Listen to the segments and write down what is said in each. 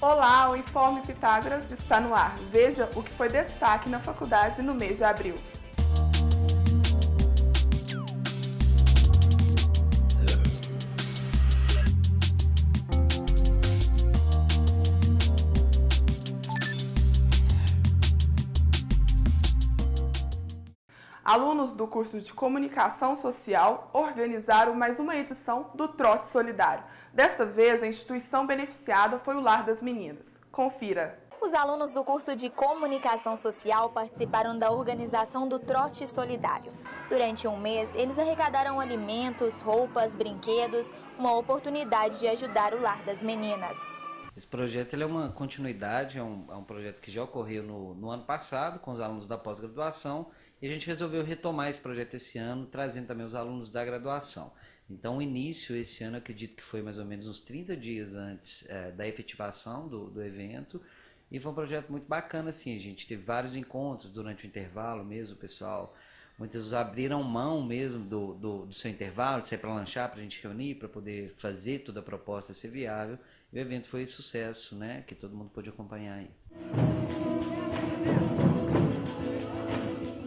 Olá, o Informe Pitágoras está no ar. Veja o que foi destaque na faculdade no mês de abril. Alunos do curso de Comunicação Social organizaram mais uma edição do Trote Solidário. Desta vez, a instituição beneficiada foi o Lar das Meninas. Confira! Os alunos do curso de Comunicação Social participaram da organização do Trote Solidário. Durante um mês, eles arrecadaram alimentos, roupas, brinquedos, uma oportunidade de ajudar o Lar das Meninas. Esse projeto ele é uma continuidade, é um projeto que já ocorreu no ano passado com os alunos da pós-graduação e a gente resolveu retomar esse projeto esse ano, trazendo também os alunos da graduação. Então o início esse ano, acredito que foi mais ou menos uns 30 dias antes da efetivação do evento, e foi um projeto muito bacana, assim, a gente teve vários encontros durante o intervalo mesmo, pessoal. Muitos abriram mão mesmo do seu intervalo, de sair para lanchar, para a gente reunir, para poder fazer toda a proposta ser viável. E o evento foi sucesso, né? Que todo mundo pôde acompanhar aí.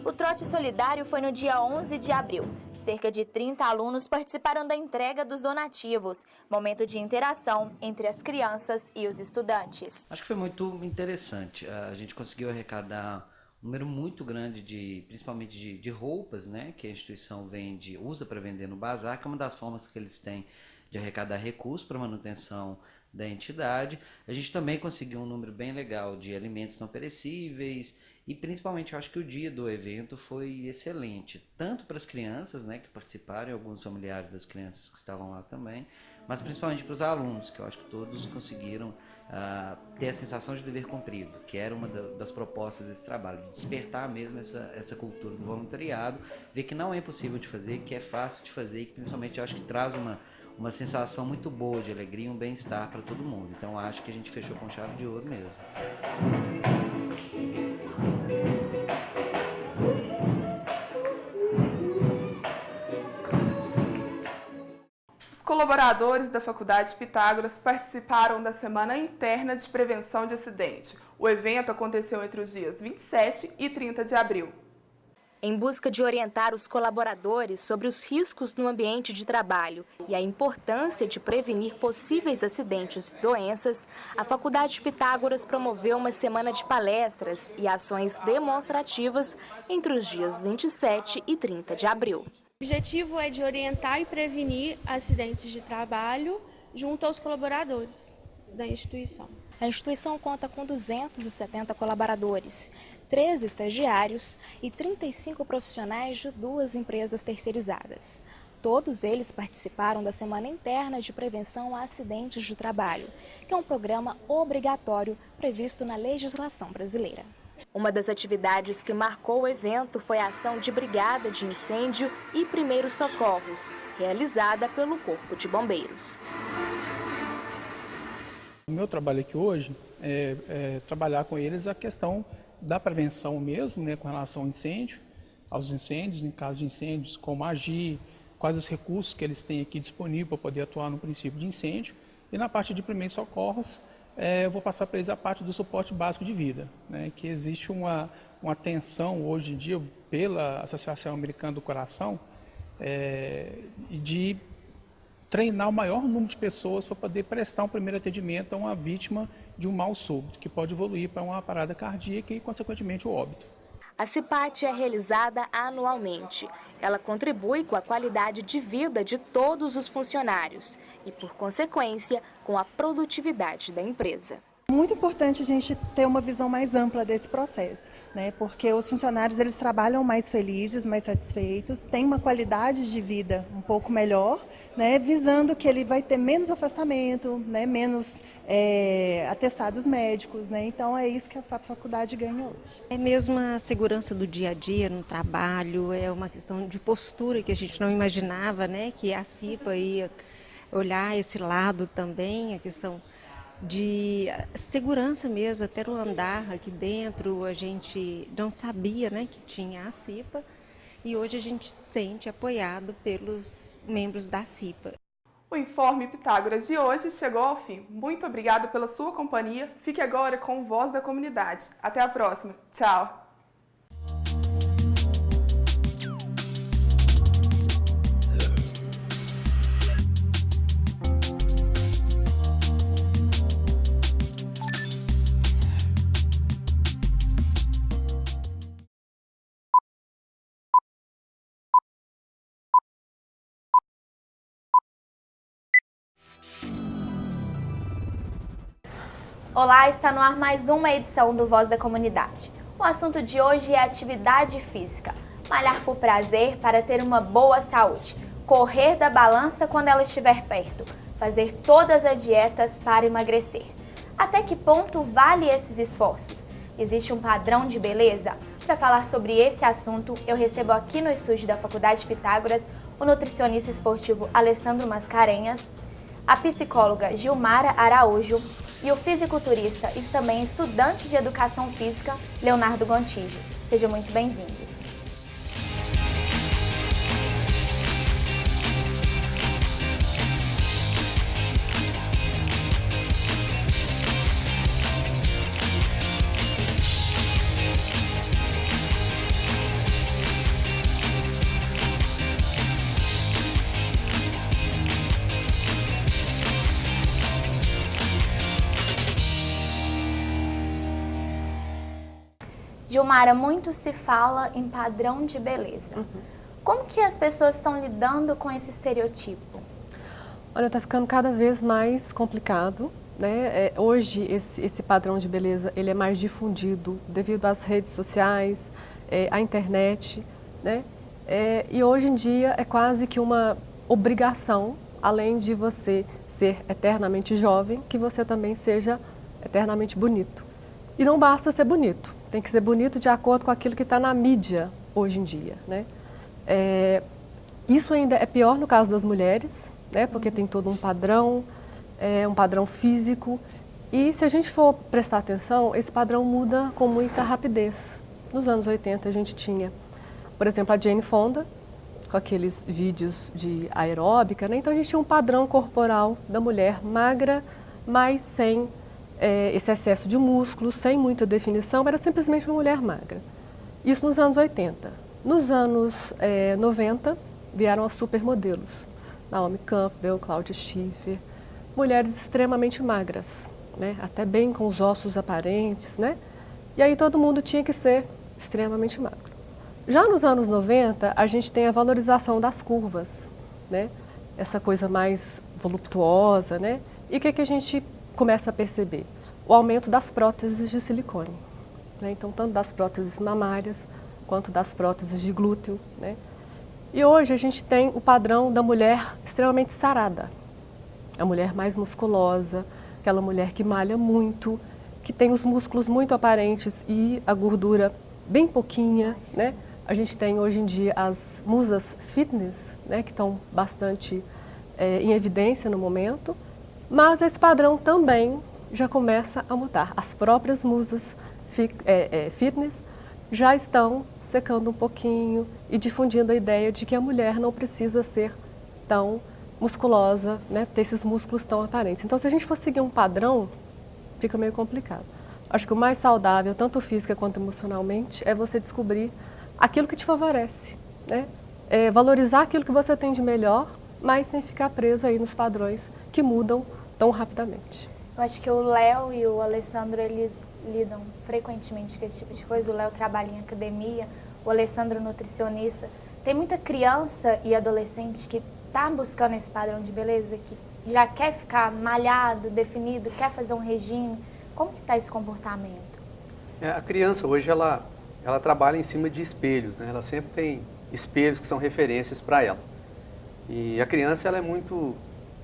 O Trote Solidário foi no dia 11 de abril. Cerca de 30 alunos participaram da entrega dos donativos, momento de interação entre as crianças e os estudantes. Acho que foi muito interessante. A gente conseguiu arrecadar um número muito grande, principalmente de roupas, né? Que a instituição usa para vender no bazar, que é uma das formas que eles têm de arrecadar recursos para manutenção da entidade. A gente também conseguiu um número bem legal de alimentos não perecíveis e principalmente eu acho que o dia do evento foi excelente, tanto para as crianças, né, que participaram, e alguns familiares das crianças que estavam lá também, mas principalmente para os alunos, que eu acho que todos conseguiram ter a sensação de dever cumprido, que era uma das propostas desse trabalho, de despertar mesmo essa cultura do voluntariado, ver que não é impossível de fazer, que é fácil de fazer e que principalmente eu acho que traz uma sensação muito boa de alegria e um bem-estar para todo mundo. Então acho que a gente fechou com chave de ouro mesmo. Os colaboradores da Faculdade Pitágoras participaram da Semana Interna de Prevenção de Acidente. O evento aconteceu entre os dias 27 e 30 de abril. Em busca de orientar os colaboradores sobre os riscos no ambiente de trabalho e a importância de prevenir possíveis acidentes e doenças, a Faculdade Pitágoras promoveu uma semana de palestras e ações demonstrativas entre os dias 27 e 30 de abril. O objetivo é de orientar e prevenir acidentes de trabalho junto aos colaboradores da instituição. A instituição conta com 270 colaboradores, 13 estagiários e 35 profissionais de 2 empresas terceirizadas. Todos eles participaram da Semana Interna de Prevenção a Acidentes de Trabalho, que é um programa obrigatório previsto na legislação brasileira. Uma das atividades que marcou o evento foi a ação de brigada de incêndio e primeiros socorros, realizada pelo Corpo de Bombeiros. O meu trabalho aqui hoje é trabalhar com eles a questão da prevenção mesmo, né, com relação aos incêndios, em caso de incêndios, como agir, quais os recursos que eles têm aqui disponível para poder atuar no princípio de incêndio. E na parte de primeiros socorros, eu vou passar para eles a parte do suporte básico de vida, né, que existe uma tensão hoje em dia pela Associação Americana do Coração de treinar o maior número de pessoas para poder prestar um primeiro atendimento a uma vítima de um mal súbito, que pode evoluir para uma parada cardíaca e, consequentemente, o óbito. A CIPAT é realizada anualmente. Ela contribui com a qualidade de vida de todos os funcionários e, por consequência, com a produtividade da empresa. Muito importante a gente ter uma visão mais ampla desse processo, né? Porque os funcionários eles trabalham mais felizes, mais satisfeitos, têm uma qualidade de vida um pouco melhor, né? Visando que ele vai ter menos afastamento, né? Menos atestados médicos, né? Então é isso que a faculdade ganha hoje. É mesmo a segurança do dia a dia no trabalho, é uma questão de postura que a gente não imaginava, né? Que a CIPA ia olhar esse lado também, a questão de segurança mesmo, até no andar aqui dentro, a gente não sabia, né, que tinha a CIPA e hoje a gente se sente apoiado pelos membros da CIPA. O Informe Pitágoras de hoje chegou ao fim. Muito obrigada pela sua companhia. Fique agora com o Voz da Comunidade. Até a próxima. Tchau! Olá, está no ar mais uma edição do Voz da Comunidade. O assunto de hoje é atividade física. Malhar por prazer para ter uma boa saúde. Correr da balança quando ela estiver perto. Fazer todas as dietas para emagrecer. Até que ponto vale esses esforços? Existe um padrão de beleza? Para falar sobre esse assunto, eu recebo aqui no estúdio da Faculdade Pitágoras o nutricionista esportivo Alessandro Mascarenhas, a psicóloga Gilmara Araújo e o fisiculturista e também estudante de educação física Leonardo Gontijo. Sejam muito bem-vindos. Gilmara, muito se fala em padrão de beleza. Como que as pessoas estão lidando com esse estereotipo? Olha, está ficando cada vez mais complicado, né? Hoje esse padrão de beleza ele é mais difundido devido às redes sociais, à internet, né? E hoje em dia é quase que uma obrigação, além de você ser eternamente jovem, que você também seja eternamente bonito. E não basta ser bonito. Tem que ser bonito de acordo com aquilo que está na mídia hoje em dia, né? Isso ainda é pior no caso das mulheres, né? Porque tem todo um padrão físico. E se a gente for prestar atenção, esse padrão muda com muita rapidez. Nos anos 80 a gente tinha, por exemplo, a Jane Fonda, com aqueles vídeos de aeróbica, né? Então a gente tinha um padrão corporal da mulher magra, mas sem esse excesso de músculos, sem muita definição, era simplesmente uma mulher magra. Isso nos anos 80. Nos anos 90, vieram as supermodelos. Naomi Campbell, Claudia Schiffer, mulheres extremamente magras, né? Até bem com os ossos aparentes, né? E aí todo mundo tinha que ser extremamente magro. Já nos anos 90, a gente tem a valorização das curvas, né? Essa coisa mais voluptuosa, né? E o que a gente começa a perceber? O aumento das próteses de silicone, né? Então, tanto das próteses mamárias, quanto das próteses de glúteo, né? E hoje a gente tem o padrão da mulher extremamente sarada, a mulher mais musculosa, aquela mulher que malha muito, que tem os músculos muito aparentes e a gordura bem pouquinha, né? A gente tem hoje em dia as musas fitness, né? Que estão bastante em evidência no momento. Mas esse padrão também já começa a mudar. As próprias musas fitness já estão secando um pouquinho e difundindo a ideia de que a mulher não precisa ser tão musculosa, né, ter esses músculos tão aparentes. Então, se a gente for seguir um padrão, fica meio complicado. Acho que o mais saudável, tanto física quanto emocionalmente, é você descobrir aquilo que te favorece, né? Valorizar aquilo que você tem de melhor, mas sem ficar preso aí nos padrões que mudam tão rapidamente. Eu acho que o Léo e o Alessandro, eles lidam frequentemente com esse tipo de coisa. O Léo trabalha em academia, o Alessandro nutricionista. Tem muita criança e adolescente que está buscando esse padrão de beleza, que já quer ficar malhado, definido, quer fazer um regime. Como que está esse comportamento? A criança hoje, ela trabalha em cima de espelhos, né? Ela sempre tem espelhos que são referências para ela. E a criança, ela é muito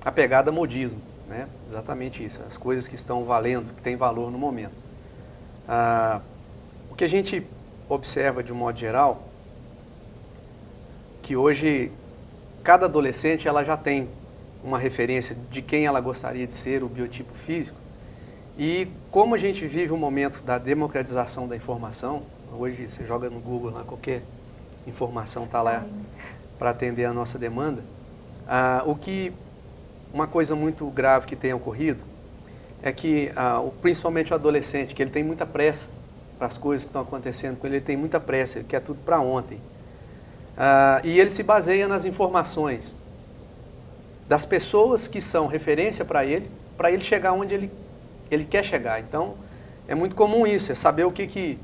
apegada a modismo, né? Exatamente isso, as coisas que estão valendo, que têm valor no momento. O que a gente observa de um modo geral, que hoje cada adolescente ela já tem uma referência de quem ela gostaria de ser, o biotipo físico. E como a gente vive um momento da democratização da informação, hoje você joga no Google lá, qualquer informação está lá para atender a nossa demanda, o que uma coisa muito grave que tem ocorrido é que, principalmente o adolescente, que ele tem muita pressa para as coisas que estão acontecendo com ele, ele tem muita pressa, ele quer tudo para ontem. E ele se baseia nas informações das pessoas que são referência para ele chegar onde ele quer chegar. Então, é muito comum isso, é saber o que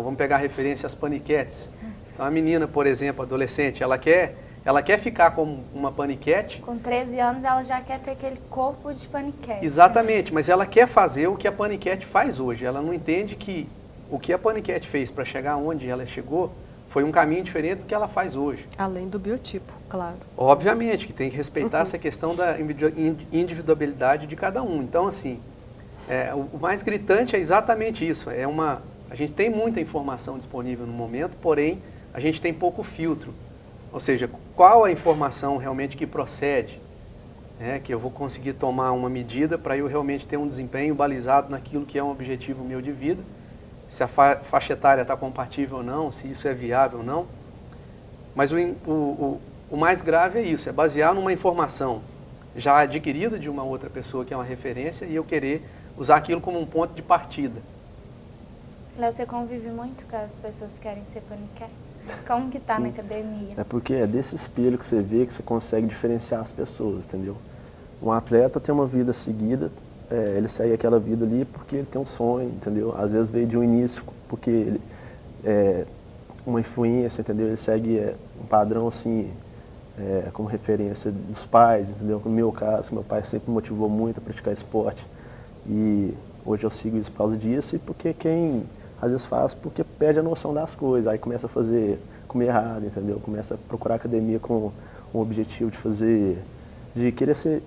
vamos pegar a referência às paniquetes. Então, a menina, por exemplo, adolescente, ela quer ficar como uma paniquete. Com 13 anos, ela já quer ter aquele corpo de paniquete. Exatamente, mas ela quer fazer o que a paniquete faz hoje. Ela não entende que o que a paniquete fez para chegar onde ela chegou foi um caminho diferente do que ela faz hoje. Além do biotipo, claro. Obviamente, que tem que respeitar essa questão da individualidade de cada um. Então, assim, o mais gritante é exatamente isso. A gente tem muita informação disponível no momento, porém, a gente tem pouco filtro. Ou seja, qual a informação realmente que procede, que eu vou conseguir tomar uma medida para eu realmente ter um desempenho balizado naquilo que é um objetivo meu de vida, se a faixa etária está compatível ou não, se isso é viável ou não. Mas o mais grave é isso, é basear numa informação já adquirida de uma outra pessoa que é uma referência e eu querer usar aquilo como um ponto de partida. Léo, você convive muito com as pessoas que querem ser paniquetes? Como que tá na academia? É porque é desse espelho que você vê que você consegue diferenciar as pessoas, entendeu? Um atleta tem uma vida seguida, ele segue aquela vida ali porque ele tem um sonho, entendeu? Às vezes veio de um início porque ele uma influência, entendeu? Ele segue um padrão assim, como referência dos pais, entendeu? No meu caso, meu pai sempre me motivou muito a praticar esporte e hoje eu sigo isso por causa disso e porque quem às vezes faz porque perde a noção das coisas, aí começa a comer errado, entendeu? Começa a procurar academia com um objetivo de querer ser,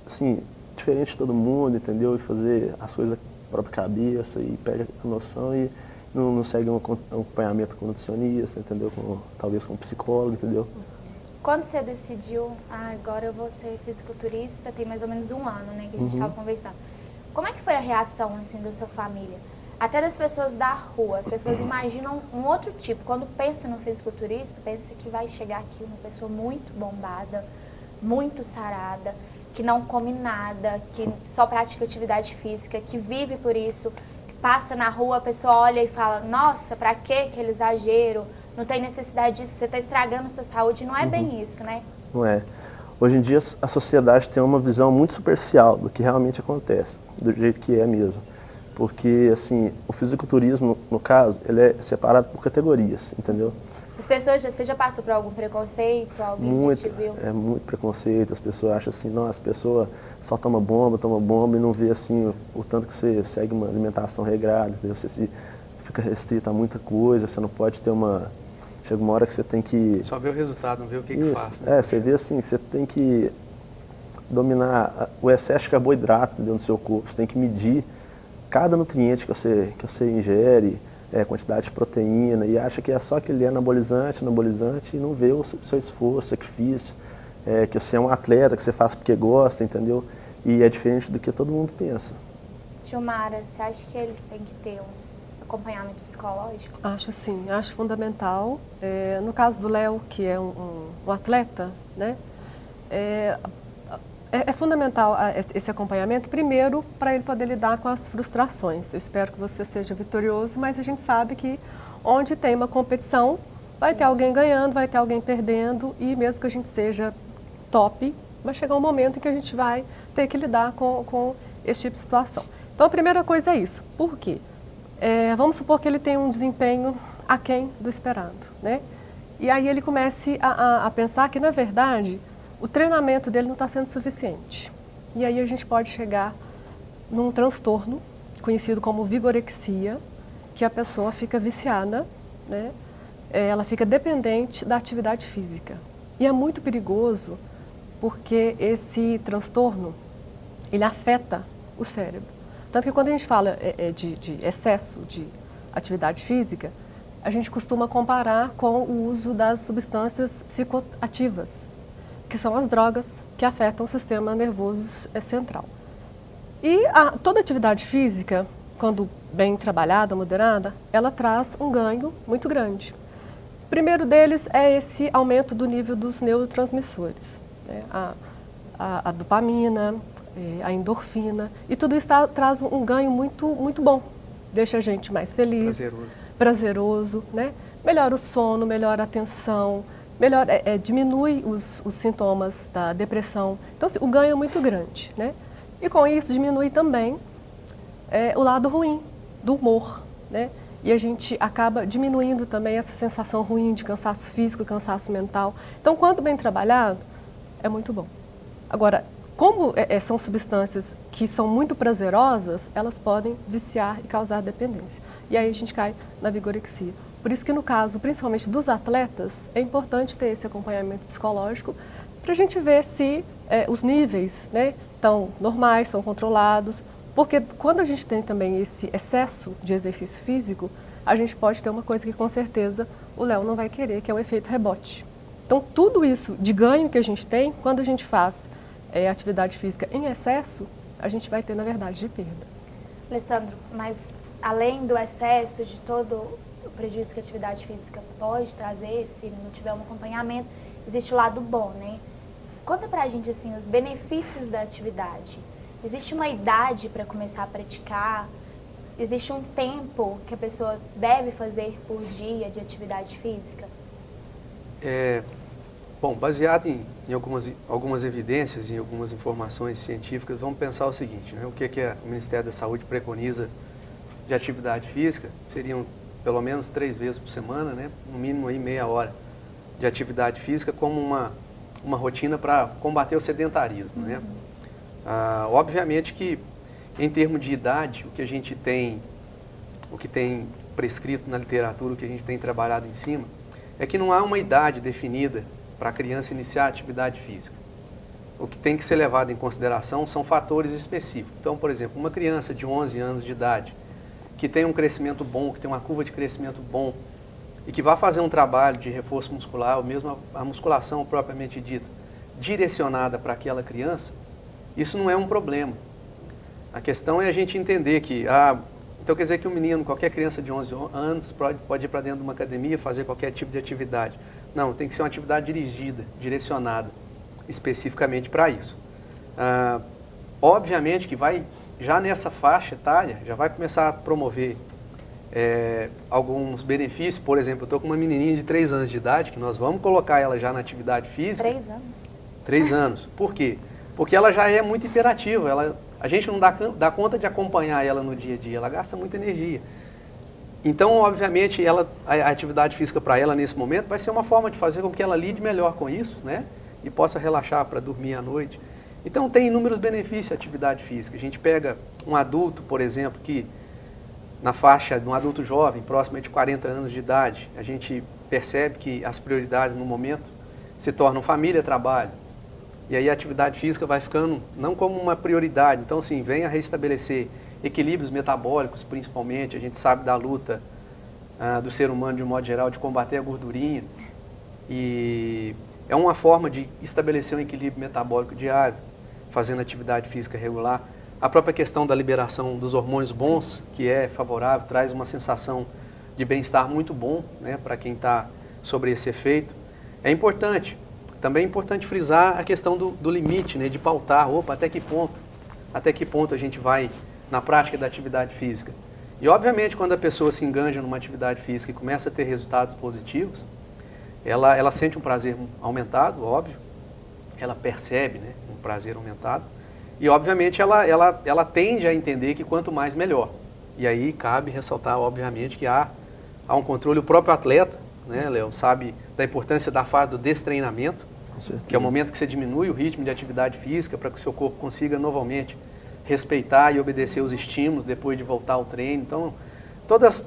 assim, diferente de todo mundo, entendeu? E fazer as coisas com a própria cabeça e perde a noção e não segue um acompanhamento com nutricionista, entendeu? Talvez com um psicólogo, entendeu? Quando você decidiu, agora eu vou ser fisiculturista, tem mais ou menos um ano, né, que a gente estava conversando. Como é que foi a reação, assim, da sua família? Até das pessoas da rua, as pessoas imaginam um outro tipo. Quando pensa no fisiculturista, pensa que vai chegar aqui uma pessoa muito bombada, muito sarada, que não come nada, que só pratica atividade física, que vive por isso, que passa na rua, a pessoa olha e fala, nossa, pra que aquele exagero? Não tem necessidade disso, você está estragando a sua saúde. Não é bem isso, né? Não é. Hoje em dia a sociedade tem uma visão muito superficial do que realmente acontece, do jeito que é mesmo. Porque, assim, o fisiculturismo, no caso, ele é separado por categorias, entendeu? As pessoas, você já passou por algum preconceito? Alguém que te viu? É muito preconceito, as pessoas acham assim, nossa, a pessoa só toma bomba e não vê, assim, o tanto que você segue uma alimentação regrada, entendeu? Você fica restrito a muita coisa, você não pode ter Chega uma hora que você tem que... Só vê o resultado, não vê o que faz. Né? Você vê assim, você tem que dominar o excesso de carboidrato dentro do seu corpo, você tem que medir cada nutriente que você ingere, quantidade de proteína, e acha que é só aquele anabolizante, e não vê o seu esforço, sacrifício, que você é um atleta, que você faz porque gosta, entendeu? E é diferente do que todo mundo pensa. Gilmara, você acha que eles têm que ter um acompanhamento psicológico? Acho sim, acho fundamental. No caso do Léo, que é um atleta, né? É fundamental esse acompanhamento, primeiro, para ele poder lidar com as frustrações. Eu espero que você seja vitorioso, mas a gente sabe que onde tem uma competição, vai ter alguém ganhando, vai ter alguém perdendo, e mesmo que a gente seja top, vai chegar um momento em que a gente vai ter que lidar com esse tipo de situação. Então, a primeira coisa é isso. Por quê? Vamos supor que ele tem um desempenho aquém do esperado, né? E aí ele comece a pensar que, na verdade, o treinamento dele não está sendo suficiente. E aí a gente pode chegar num transtorno conhecido como vigorexia, que a pessoa fica viciada, né? Ela fica dependente da atividade física. E é muito perigoso porque esse transtorno, ele afeta o cérebro. Tanto que quando a gente fala de excesso de atividade física, a gente costuma comparar com o uso das substâncias psicoativas, que são as drogas que afetam o sistema nervoso central. E toda atividade física, quando bem trabalhada, moderada, ela traz um ganho muito grande. O primeiro deles é esse aumento do nível dos neurotransmissores, né? a dopamina, a endorfina, e tudo isso traz um ganho muito bom. Deixa a gente mais feliz, prazeroso, né? Melhora o sono, melhora a atenção, diminui os sintomas da depressão. Então, assim, o ganho é muito grande, né? E com isso diminui também o lado ruim do humor, né? E a gente acaba diminuindo também essa sensação ruim de cansaço físico, cansaço mental. Então, quanto bem trabalhado, é muito bom. Agora, como são substâncias que são muito prazerosas, elas podem viciar e causar dependência. E aí a gente cai na vigorexia. Por isso que no caso, principalmente dos atletas, é importante ter esse acompanhamento psicológico para a gente ver se os níveis, né, estão normais, estão controlados. Porque quando a gente tem também esse excesso de exercício físico, a gente pode ter uma coisa que com certeza o Léo não vai querer, que é o efeito rebote. Então tudo isso de ganho que a gente tem, quando a gente faz atividade física em excesso, a gente vai ter, na verdade, de perda. Alessandro, mas além do excesso, de todo o prejuízo que a atividade física pode trazer, se não tiver um acompanhamento, existe o lado bom, né? Conta pra gente, assim, os benefícios da atividade. Existe uma idade para começar a praticar? Existe um tempo que a pessoa deve fazer por dia de atividade física? Bom, baseado em algumas evidências, em algumas informações científicas, vamos pensar o seguinte, né? O que o Ministério da Saúde preconiza de atividade física? Seriam pelo menos 3 vezes por semana, né? No mínimo aí meia hora de atividade física como uma rotina para combater o sedentarismo, né? Obviamente que, em termos de idade, o que tem prescrito na literatura, o que a gente tem trabalhado em cima, é que não há uma idade definida para a criança iniciar a atividade física. O que tem que ser levado em consideração são fatores específicos. Então, por exemplo, uma criança de 11 anos de idade, que tem um crescimento bom, que tem uma curva de crescimento bom, e que vai fazer um trabalho de reforço muscular, ou mesmo a musculação propriamente dita, direcionada para aquela criança, isso não é um problema. A questão é a gente entender que, então quer dizer que um menino, qualquer criança de 11 anos, pode ir para dentro de uma academia, fazer qualquer tipo de atividade. Não, tem que ser uma atividade dirigida, direcionada, especificamente para isso. Obviamente que já nessa faixa etária, já vai começar a promover alguns benefícios. Por exemplo, eu estou com uma menininha de 3 anos de idade, que nós vamos colocar ela já na atividade física. 3 anos? 3 anos. Por quê? Porque ela já é muito hiperativa, a gente não dá conta de acompanhar ela no dia a dia, ela gasta muita energia. Então, obviamente, a atividade física para ela nesse momento vai ser uma forma de fazer com que ela lide melhor com isso, né? E possa relaxar para dormir à noite. Então, tem inúmeros benefícios a atividade física. A gente pega um adulto, por exemplo, que na faixa de um adulto jovem, próximo de 40 anos de idade, a gente percebe que as prioridades no momento se tornam família, trabalho. E aí a atividade física vai ficando não como uma prioridade. Então, assim, vem a restabelecer equilíbrios metabólicos, principalmente. A gente sabe da luta do ser humano, de um modo geral, de combater a gordurinha. E é uma forma de estabelecer um equilíbrio metabólico diário, fazendo atividade física regular. A própria questão da liberação dos hormônios bons, que é favorável, traz uma sensação de bem-estar muito bom, né, para quem está sobre esse efeito. É importante. Também é importante frisar a questão do limite, né, de pautar, até que ponto a gente vai na prática da atividade física. E, obviamente, quando a pessoa se enganja numa atividade física e começa a ter resultados positivos, ela sente um prazer aumentado, óbvio, ela percebe, né, um prazer aumentado, e, obviamente, ela tende a entender que quanto mais, melhor. E aí cabe ressaltar, obviamente, que há um controle. O próprio atleta, né, Léo, sabe da importância da fase do destreinamento, que é o momento que você diminui o ritmo de atividade física para que o seu corpo consiga novamente respeitar e obedecer os estímulos depois de voltar ao treino. Então,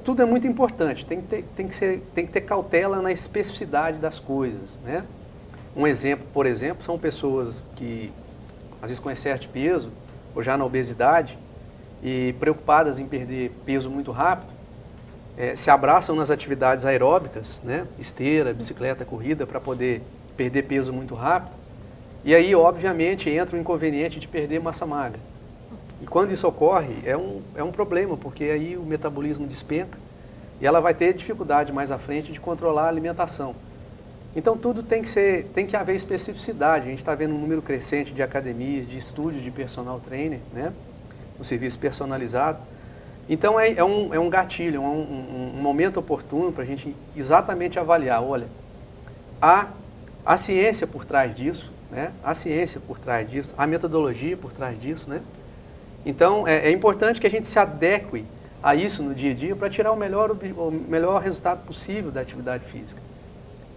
tudo é muito importante, tem que ter cautela na especificidade das coisas, né? Um exemplo, por exemplo, são pessoas que, às vezes com excesso de peso, ou já na obesidade, e preocupadas em perder peso muito rápido, se abraçam nas atividades aeróbicas, né? Esteira, bicicleta, corrida, para poder perder peso muito rápido, e aí, obviamente, entra o inconveniente de perder massa magra. E quando isso ocorre, é um problema, porque aí o metabolismo despenca e ela vai ter dificuldade mais à frente de controlar a alimentação. Então tudo tem que haver especificidade. A gente está vendo um número crescente de academias, de estúdios de personal trainer, né? Um serviço personalizado. Então é um gatilho, um momento oportuno para a gente exatamente avaliar, olha, a ciência por trás disso, né? A ciência por trás disso, a metodologia por trás disso, né? Então é importante que a gente se adeque a isso no dia a dia para tirar o melhor resultado possível da atividade física.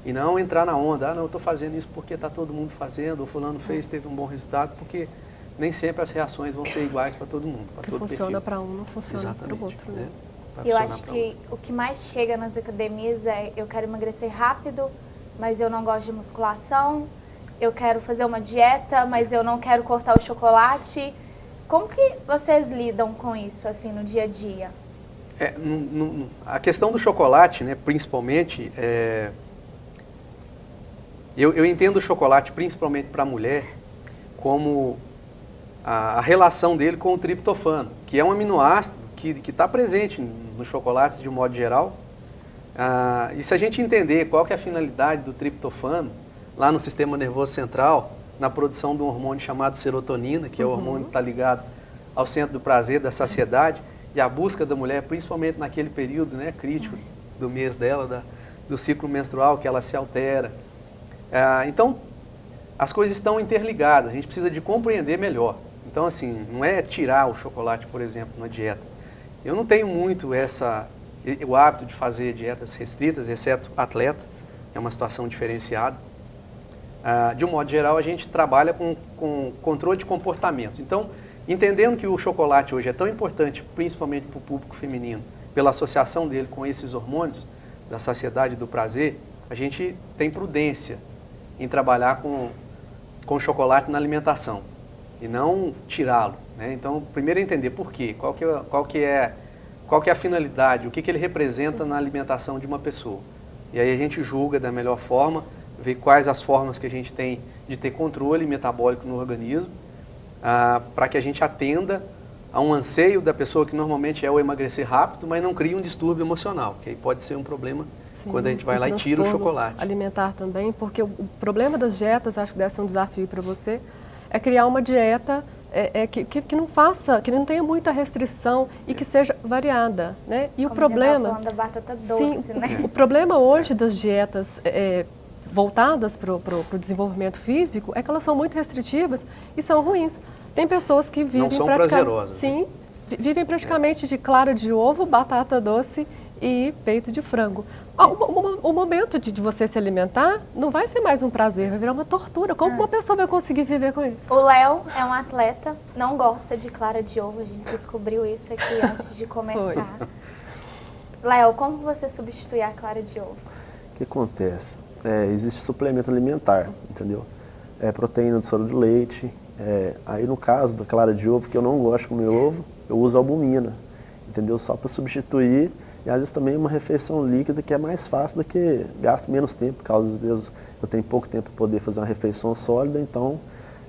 E não entrar na onda, não, eu estou fazendo isso porque está todo mundo fazendo, o fulano fez, teve um bom resultado, porque nem sempre as reações vão ser iguais para todo mundo, para todo perfil. Funciona para um, não funciona para o outro. Né? Eu acho que o que mais chega nas academias é, eu quero emagrecer rápido, mas eu não gosto de musculação, eu quero fazer uma dieta, mas eu não quero cortar o chocolate. Como que vocês lidam com isso, assim, no dia a dia? A questão do chocolate, né, principalmente, eu entendo o chocolate, principalmente para a mulher, como a relação dele com o triptofano, que é um aminoácido que está presente nos chocolates de um modo geral. E se a gente entender qual que é a finalidade do triptofano, lá no sistema nervoso central, na produção de um hormônio chamado serotonina, que é o hormônio que está ligado ao centro do prazer, da saciedade, e a busca da mulher, principalmente naquele período, né, crítico do mês dela, do ciclo menstrual, que ela se altera. Então, as coisas estão interligadas, a gente precisa de compreender melhor. Então, assim, não é tirar o chocolate, por exemplo, na dieta. Eu não tenho muito o hábito de fazer dietas restritas, exceto atleta, é uma situação diferenciada. De um modo geral, a gente trabalha com controle de comportamento. Então, entendendo que o chocolate hoje é tão importante, principalmente para o público feminino, pela associação dele com esses hormônios, da saciedade e do prazer, a gente tem prudência em trabalhar com o chocolate na alimentação e não tirá-lo, né? Então, primeiro entender por quê, qual que é a finalidade, o que ele representa na alimentação de uma pessoa. E aí a gente julga da melhor forma, ver quais as formas que a gente tem de ter controle metabólico no organismo, para que a gente atenda a um anseio da pessoa que normalmente é o emagrecer rápido, mas não cria um distúrbio emocional, que aí pode ser um problema. Sim, quando a gente vai lá e tira o chocolate. Alimentar também, porque o problema das dietas, acho que deve ser um desafio para você, é criar uma dieta que não faça, que não tenha muita restrição e que seja variada, né? E como o problema, já tá falando da batata doce, sim, né? O problema hoje das dietas voltadas para o desenvolvimento físico é que elas são muito restritivas e são ruins. Tem pessoas que vivem não são prazerosas. Sim, vivem praticamente de clara de ovo, batata doce e peito de frango. O momento de você se alimentar não vai ser mais um prazer, vai virar uma tortura. Como uma pessoa vai conseguir viver com isso? O Léo é um atleta, não gosta de clara de ovo, a gente descobriu isso aqui antes de começar. Léo, como você substitui a clara de ovo? O que acontece? Existe suplemento alimentar, entendeu? Proteína do soro de leite. Aí no caso da clara de ovo, que eu não gosto de comer ovo, eu uso albumina, entendeu? Só para substituir. E às vezes também uma refeição líquida que é mais fácil do que gasta menos tempo, por causa às vezes eu tenho pouco tempo para poder fazer uma refeição sólida, então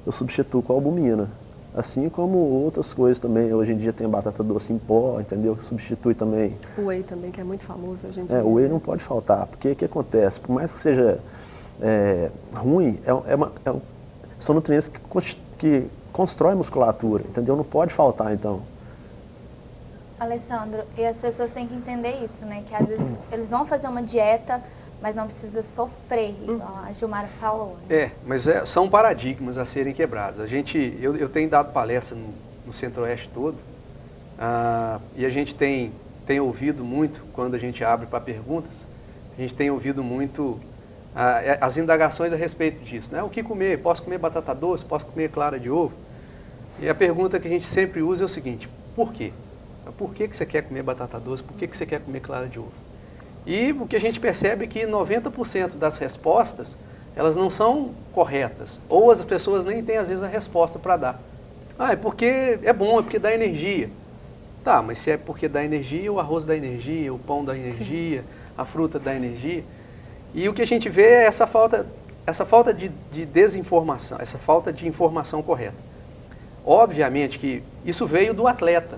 eu substituo com a albumina. Assim como outras coisas também, hoje em dia tem batata doce em pó, entendeu? Que substitui também. O whey também, que é muito famoso hoje em dia. O whey não pode faltar, porque o que acontece? Por mais que seja ruim, são nutrientes que constroem musculatura, entendeu? Não pode faltar, então. Alessandro, e as pessoas têm que entender isso, né? Que às vezes eles vão fazer uma dieta, mas não precisa sofrer, igual a Gilmara falou. Né? Mas são paradigmas a serem quebrados. Eu tenho dado palestra no Centro-Oeste todo, e a gente tem ouvido muito, quando a gente abre para perguntas, a gente tem ouvido muito as indagações a respeito disso, né? O que comer? Posso comer batata doce? Posso comer clara de ovo? E a pergunta que a gente sempre usa é o seguinte: por quê? Por que você quer comer batata doce? Por que você quer comer clara de ovo? E o que a gente percebe é que 90% das respostas, elas não são corretas. Ou as pessoas nem têm, às vezes, a resposta para dar. É porque é bom, é porque dá energia. Tá, mas se é porque dá energia, o arroz dá energia, o pão dá energia, a fruta dá energia. E o que a gente vê é essa falta de desinformação, essa falta de informação correta. Obviamente que isso veio do atleta.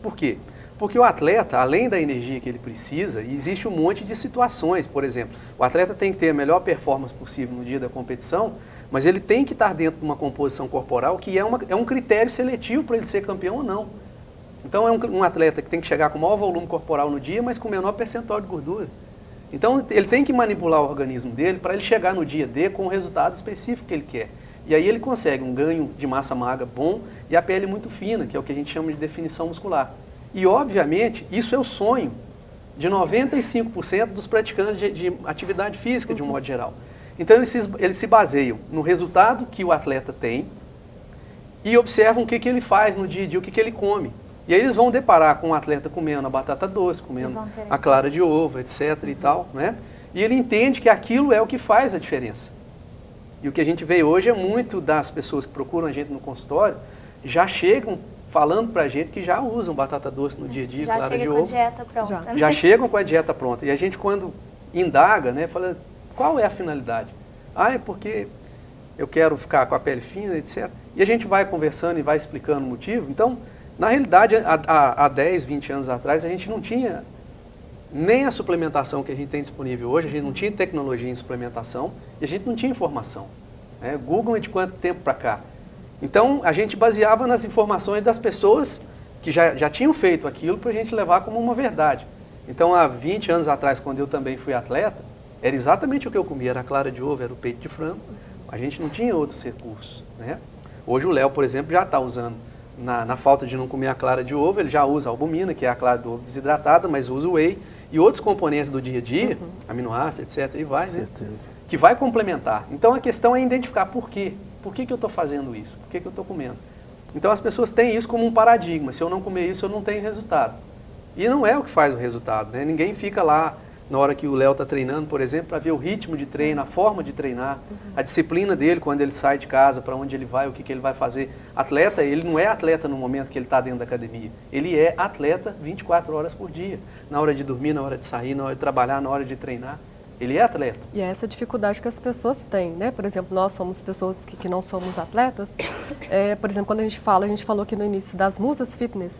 Por quê? Porque o atleta, além da energia que ele precisa, existe um monte de situações. Por exemplo, o atleta tem que ter a melhor performance possível no dia da competição, mas ele tem que estar dentro de uma composição corporal que é um critério seletivo para ele ser campeão ou não. Então é um atleta que tem que chegar com o maior volume corporal no dia, mas com o menor percentual de gordura. Então ele tem que manipular o organismo dele para ele chegar no dia D com o resultado específico que ele quer. E aí ele consegue um ganho de massa magra bom e a pele muito fina, que é o que a gente chama de definição muscular. E, obviamente, isso é o sonho de 95% dos praticantes de atividade física, de um modo geral. Então, eles se baseiam no resultado que o atleta tem e observam o que ele faz no dia a dia, o que ele come. E aí eles vão deparar com o atleta comendo a batata doce, comendo a clara de ovo, etc. e tal, né? E ele entende que aquilo é o que faz a diferença. E o que a gente vê hoje é muito das pessoas que procuram a gente no consultório, já chegam falando pra gente que já usam batata doce no dia a dia, clara de ovo. Já chegam com a dieta pronta. Já chegam com a dieta pronta. E a gente, quando indaga, né, fala, qual é a finalidade? Ah, é porque eu quero ficar com a pele fina, etc. E a gente vai conversando e vai explicando o motivo. Então, na realidade, há 10, 20 anos atrás, a gente não tinha nem a suplementação que a gente tem disponível hoje, a gente não tinha tecnologia em suplementação e a gente não tinha informação. Né? Google é de quanto tempo para cá? Então, a gente baseava nas informações das pessoas que já tinham feito aquilo para a gente levar como uma verdade. Então, há 20 anos atrás, quando eu também fui atleta, era exatamente o que eu comia, era a clara de ovo, era o peito de frango. A gente não tinha outros recursos. Né? Hoje o Léo, por exemplo, já está usando, na falta de não comer a clara de ovo, ele já usa a albumina, que é a clara do ovo desidratada, mas usa o whey e outros componentes do dia a dia, aminoácidos, etc. E vai, né? Que vai complementar. Então, a questão é identificar por quê. Por que eu estou fazendo isso? Por que eu estou comendo? Então as pessoas têm isso como um paradigma. Se eu não comer isso, eu não tenho resultado. E não é o que faz o resultado. Né? Ninguém fica lá na hora que o Léo está treinando, por exemplo, para ver o ritmo de treino, a forma de treinar, a disciplina dele quando ele sai de casa, para onde ele vai, o que ele vai fazer. Atleta, ele não é atleta no momento que ele está dentro da academia. Ele é atleta 24 horas por dia. Na hora de dormir, na hora de sair, na hora de trabalhar, na hora de treinar. Ele é atleta. E é essa dificuldade que as pessoas têm, né? Por exemplo, nós somos pessoas que não somos atletas. Por exemplo, quando a gente falou aqui no início das musas fitness,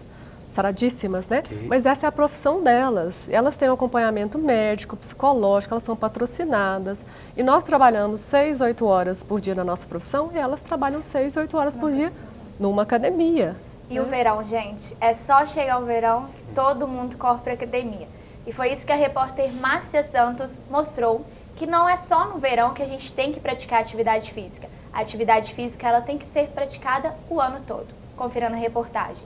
saradíssimas, né? Okay. Mas essa é a profissão delas. Elas têm um acompanhamento médico, psicológico, elas são patrocinadas. E nós trabalhamos 6, 8 horas por dia na nossa profissão e elas trabalham 6, 8 horas por dia numa academia. E o verão, gente? É só chegar o verão que todo mundo corre para a academia. E foi isso que a repórter Márcia Santos mostrou, que não é só no verão que a gente tem que praticar atividade física. A atividade física ela tem que ser praticada o ano todo. Confira na reportagem.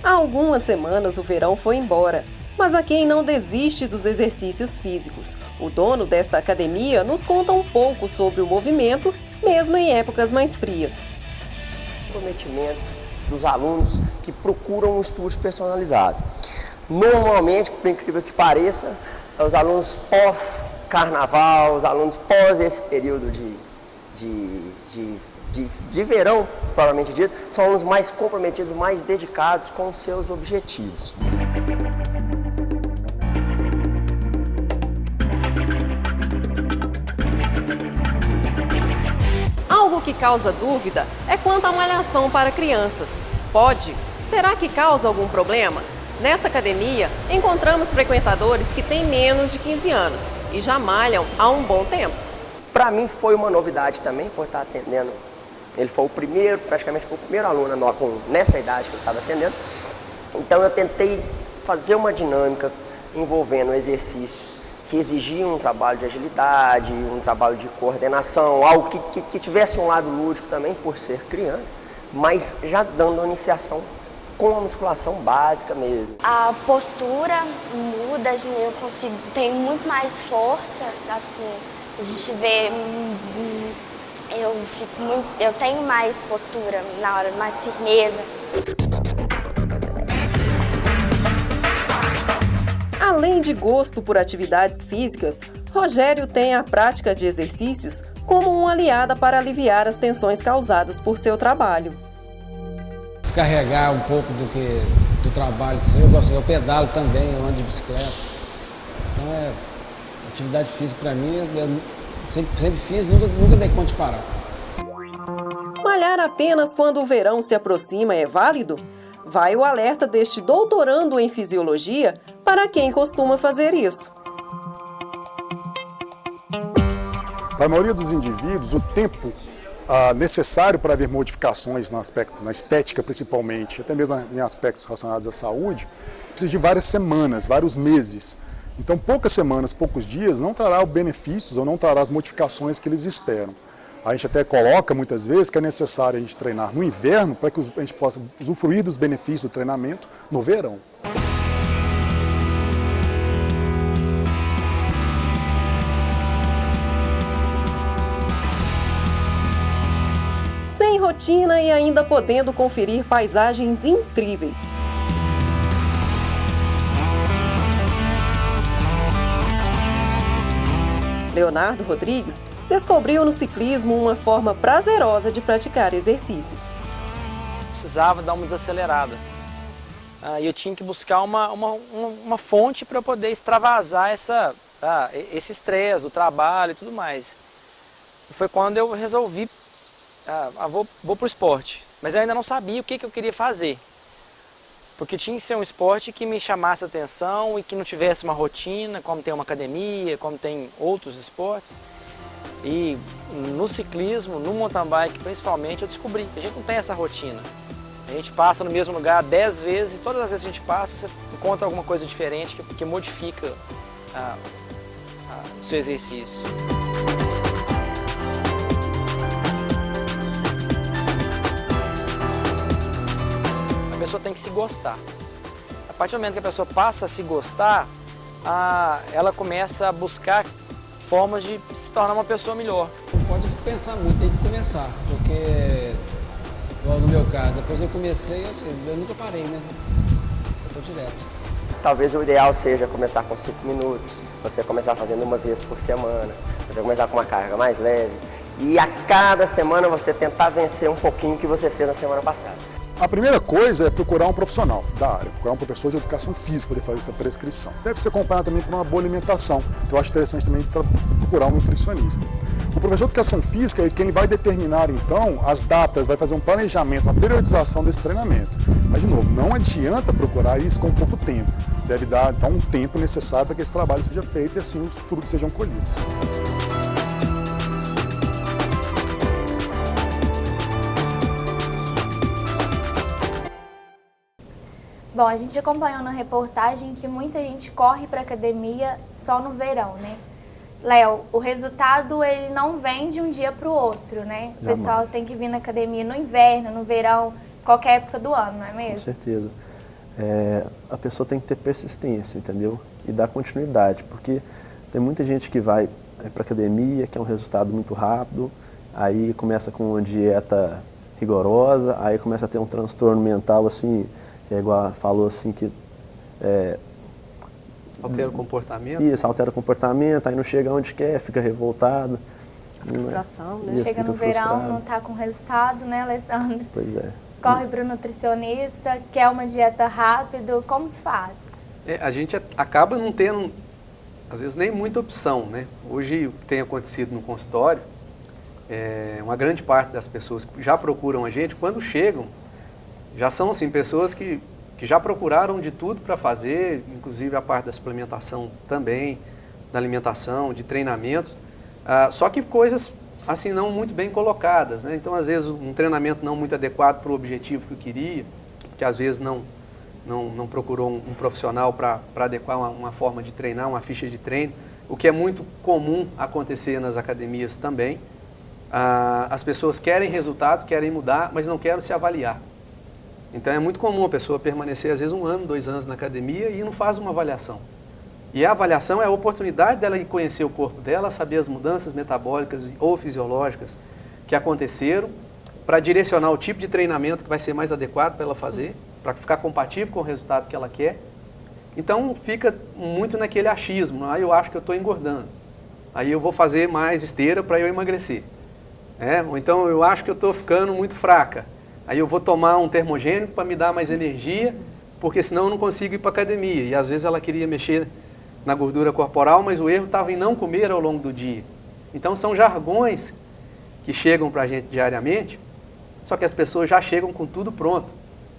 Há algumas semanas o verão foi embora, mas há quem não desiste dos exercícios físicos. O dono desta academia nos conta um pouco sobre o movimento, mesmo em épocas mais frias. Comprometimento dos alunos que procuram um estudo personalizado. Normalmente, por incrível que pareça, os alunos pós-carnaval, os alunos pós esse período de verão, provavelmente dito, são alunos mais comprometidos, mais dedicados com os seus objetivos. Algo que causa dúvida é quanto à malhação para crianças. Pode? Será que causa algum problema? Nesta academia, encontramos frequentadores que têm menos de 15 anos e já malham há um bom tempo. Para mim foi uma novidade também, por estar atendendo. Ele foi o primeiro, praticamente foi o primeiro aluno nessa idade que eu estava atendendo. Então eu tentei fazer uma dinâmica envolvendo exercícios que exigiam um trabalho de agilidade, um trabalho de coordenação, algo que tivesse um lado lúdico também, por ser criança, mas já dando a iniciação com a musculação básica mesmo. A postura muda, eu tenho muito mais força, assim, a gente vê, eu tenho mais postura na hora, mais firmeza. Além de gosto por atividades físicas, Rogério tem a prática de exercícios como uma aliada para aliviar as tensões causadas por seu trabalho. Descarregar um pouco do trabalho, eu pedalo também, eu ando de bicicleta. Então atividade física para mim, eu sempre fiz, nunca dei conta de parar. malhar apenas quando o verão se aproxima é válido? Vai o alerta deste doutorando em fisiologia para quem costuma fazer isso. Para a maioria dos indivíduos, o tempo necessário para haver modificações no aspecto, na estética principalmente, até mesmo em aspectos relacionados à saúde, precisa de várias semanas, vários meses. Então, poucas semanas, poucos dias não trará benefícios ou não trará as modificações que eles esperam. A gente até coloca muitas vezes que é necessário a gente treinar no inverno para que a gente possa usufruir dos benefícios do treinamento no verão. Sem rotina e ainda podendo conferir paisagens incríveis. Leonardo Rodrigues descobriu no ciclismo uma forma prazerosa de praticar exercícios. Precisava dar uma desacelerada. E eu tinha que buscar uma fonte para poder extravasar esse estresse do trabalho e tudo mais. E foi quando eu resolvi, vou para o esporte. Mas eu ainda não sabia o que eu queria fazer. Porque tinha que ser um esporte que me chamasse a atenção e que não tivesse uma rotina, como tem uma academia, como tem outros esportes. E no ciclismo, no mountain bike principalmente, eu descobri que a gente não tem essa rotina. A gente passa no mesmo lugar 10 vezes e todas as vezes que a gente passa, você encontra alguma coisa diferente que modifica o seu exercício. A pessoa tem que se gostar. A partir do momento que a pessoa passa a se gostar, ela começa a buscar formas de se tornar uma pessoa melhor. Não pode pensar muito, tem que começar, porque, igual no meu caso, depois eu comecei, eu nunca parei, né? Eu estou direto. Talvez o ideal seja começar com 5 minutos, você começar fazendo uma vez por semana, você começar com uma carga mais leve e a cada semana você tentar vencer um pouquinho que você fez na semana passada. A primeira coisa é procurar um profissional da área, procurar um professor de educação física para poder fazer essa prescrição. Deve ser acompanhado também por uma boa alimentação, então eu acho interessante também procurar um nutricionista. O professor de educação física é quem vai determinar então as datas, vai fazer um planejamento, uma periodização desse treinamento. Mas de novo, não adianta procurar isso com pouco tempo. Você deve dar então um tempo necessário para que esse trabalho seja feito e assim os frutos sejam colhidos. Bom, a gente acompanhou na reportagem que muita gente corre para a academia só no verão, né? Léo, o resultado ele não vem de um dia para o outro, né? O pessoal tem que vir na academia no inverno, no verão, qualquer época do ano, não é mesmo? Com certeza. A pessoa tem que ter persistência, entendeu? E dar continuidade, porque tem muita gente que vai para a academia, quer um resultado muito rápido, aí começa com uma dieta rigorosa, aí começa a ter um transtorno mental assim, que é igual falou assim que... altera o comportamento? Isso, altera o comportamento, aí não chega onde quer, fica revoltado. Frustração, né? Chega no verão, não está com resultado, né, Alessandro? Pois é. Corre para o nutricionista, quer uma dieta rápida, como que faz? A gente acaba não tendo, às vezes, nem muita opção, né? Hoje, o que tem acontecido no consultório, uma grande parte das pessoas que já procuram a gente, quando chegam, já são assim, pessoas que já procuraram de tudo para fazer, inclusive a parte da suplementação também, da alimentação, de treinamentos, só que coisas assim não muito bem colocadas, né? Então às vezes um treinamento não muito adequado para o objetivo que eu queria, que às vezes não procurou um profissional para adequar uma forma de treinar, uma ficha de treino, o que é muito comum acontecer nas academias também. As pessoas querem resultado, querem mudar, mas não querem se avaliar. Então é muito comum a pessoa permanecer às vezes 1 ano, 2 anos na academia e não faz uma avaliação. E a avaliação é a oportunidade dela de conhecer o corpo dela, saber as mudanças metabólicas ou fisiológicas que aconteceram, para direcionar o tipo de treinamento que vai ser mais adequado para ela fazer, para ficar compatível com o resultado que ela quer. Então fica muito naquele achismo, eu acho que eu estou engordando, aí eu vou fazer mais esteira para eu emagrecer. Ou então eu acho que eu estou ficando muito fraca, aí eu vou tomar um termogênico para me dar mais energia, porque senão eu não consigo ir para a academia. E às vezes ela queria mexer na gordura corporal, mas o erro estava em não comer ao longo do dia. Então são jargões que chegam para a gente diariamente só que as pessoas já chegam com tudo pronto.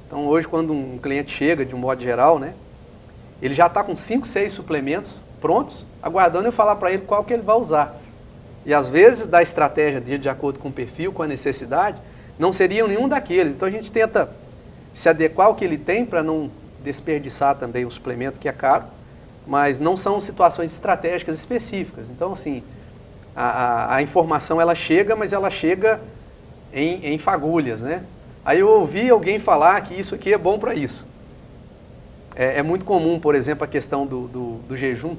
Então hoje quando um cliente chega, de um modo geral, né, ele já está com 5, 6 suplementos prontos, aguardando eu falar para ele qual que ele vai usar. E às vezes da estratégia dele, de acordo com o perfil, com a necessidade, não seria nenhum daqueles. Então a gente tenta se adequar ao que ele tem para não desperdiçar também o suplemento que é caro, mas não são situações estratégicas específicas. Então assim, a informação ela chega, mas ela chega em fagulhas, né? Aí eu ouvi alguém falar que isso aqui é bom para isso. É muito comum, por exemplo, a questão do jejum,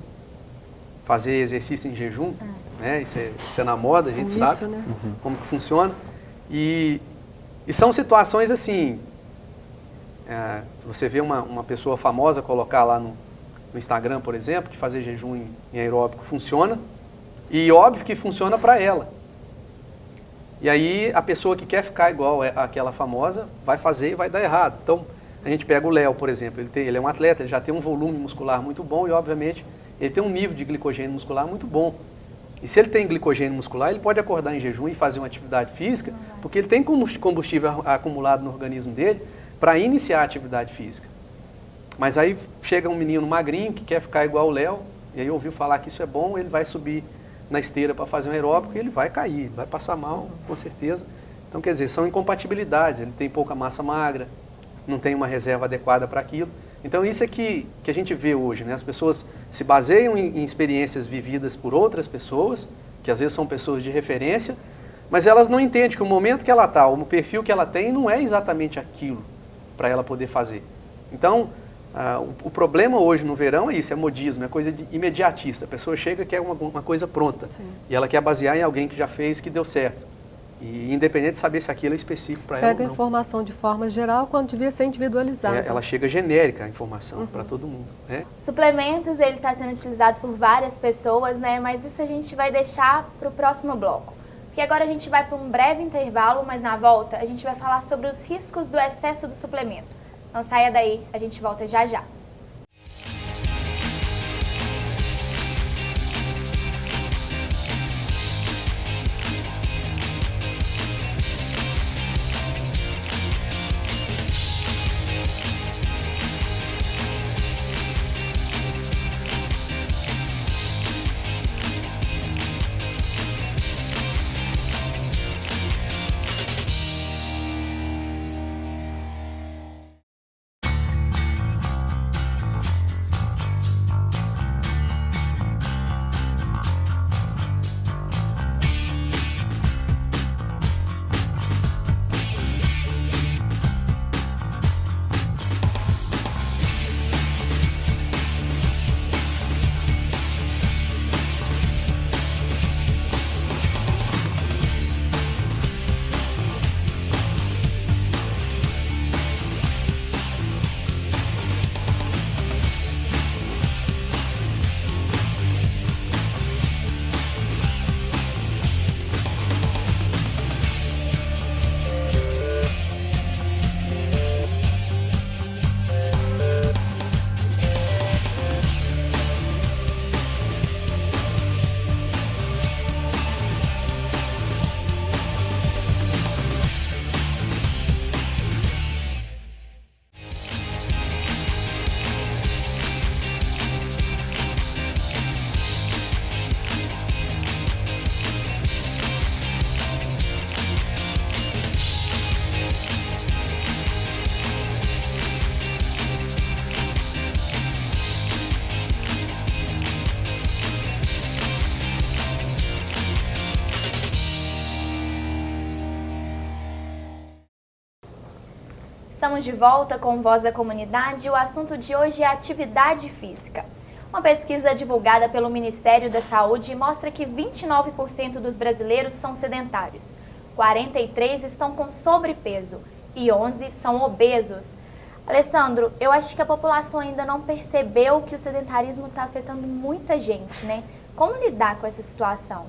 fazer exercício em jejum, né? Isso é na moda, a gente sabe, né? Como que funciona. E são situações assim, você vê uma pessoa famosa colocar lá no Instagram, por exemplo, que fazer jejum em aeróbico funciona, e óbvio que funciona para ela. E aí a pessoa que quer ficar igual àquela famosa vai fazer e vai dar errado. Então a gente pega o Léo, por exemplo, ele é um atleta, ele já tem um volume muscular muito bom e obviamente ele tem um nível de glicogênio muscular muito bom. E se ele tem glicogênio muscular, ele pode acordar em jejum e fazer uma atividade física, porque ele tem combustível acumulado no organismo dele para iniciar a atividade física. Mas aí chega um menino magrinho que quer ficar igual o Léo, e aí ouviu falar que isso é bom, ele vai subir na esteira para fazer um aeróbico e ele vai cair, vai passar mal, com certeza. Então, quer dizer, são incompatibilidades, ele tem pouca massa magra, não tem uma reserva adequada para aquilo. Então, isso é que a gente vê hoje, né? As pessoas se baseiam em experiências vividas por outras pessoas, que às vezes são pessoas de referência, mas elas não entendem que o momento que ela está, o perfil que ela tem, não é exatamente aquilo para ela poder fazer. Então, o problema hoje no verão é isso, é modismo, é coisa imediatista. A pessoa chega e quer uma coisa pronta. Sim. E ela quer basear em alguém que já fez, que deu certo. E independente de saber se aquilo é específico para ela ou não. Pega a informação de forma geral quando devia ser individualizada. Ela chega genérica a informação para todo mundo. Né? Suplementos, ele está sendo utilizado por várias pessoas, né? Mas isso a gente vai deixar para o próximo bloco. Porque agora a gente vai para um breve intervalo, mas na volta a gente vai falar sobre os riscos do excesso do suplemento. Não saia daí, a gente volta já já. Estamos de volta com Voz da Comunidade e o assunto de hoje é atividade física. Uma pesquisa divulgada pelo Ministério da Saúde mostra que 29% dos brasileiros são sedentários, 43% estão com sobrepeso e 11% são obesos. Alessandro, eu acho que a população ainda não percebeu que o sedentarismo está afetando muita gente, né? Como lidar com essa situação?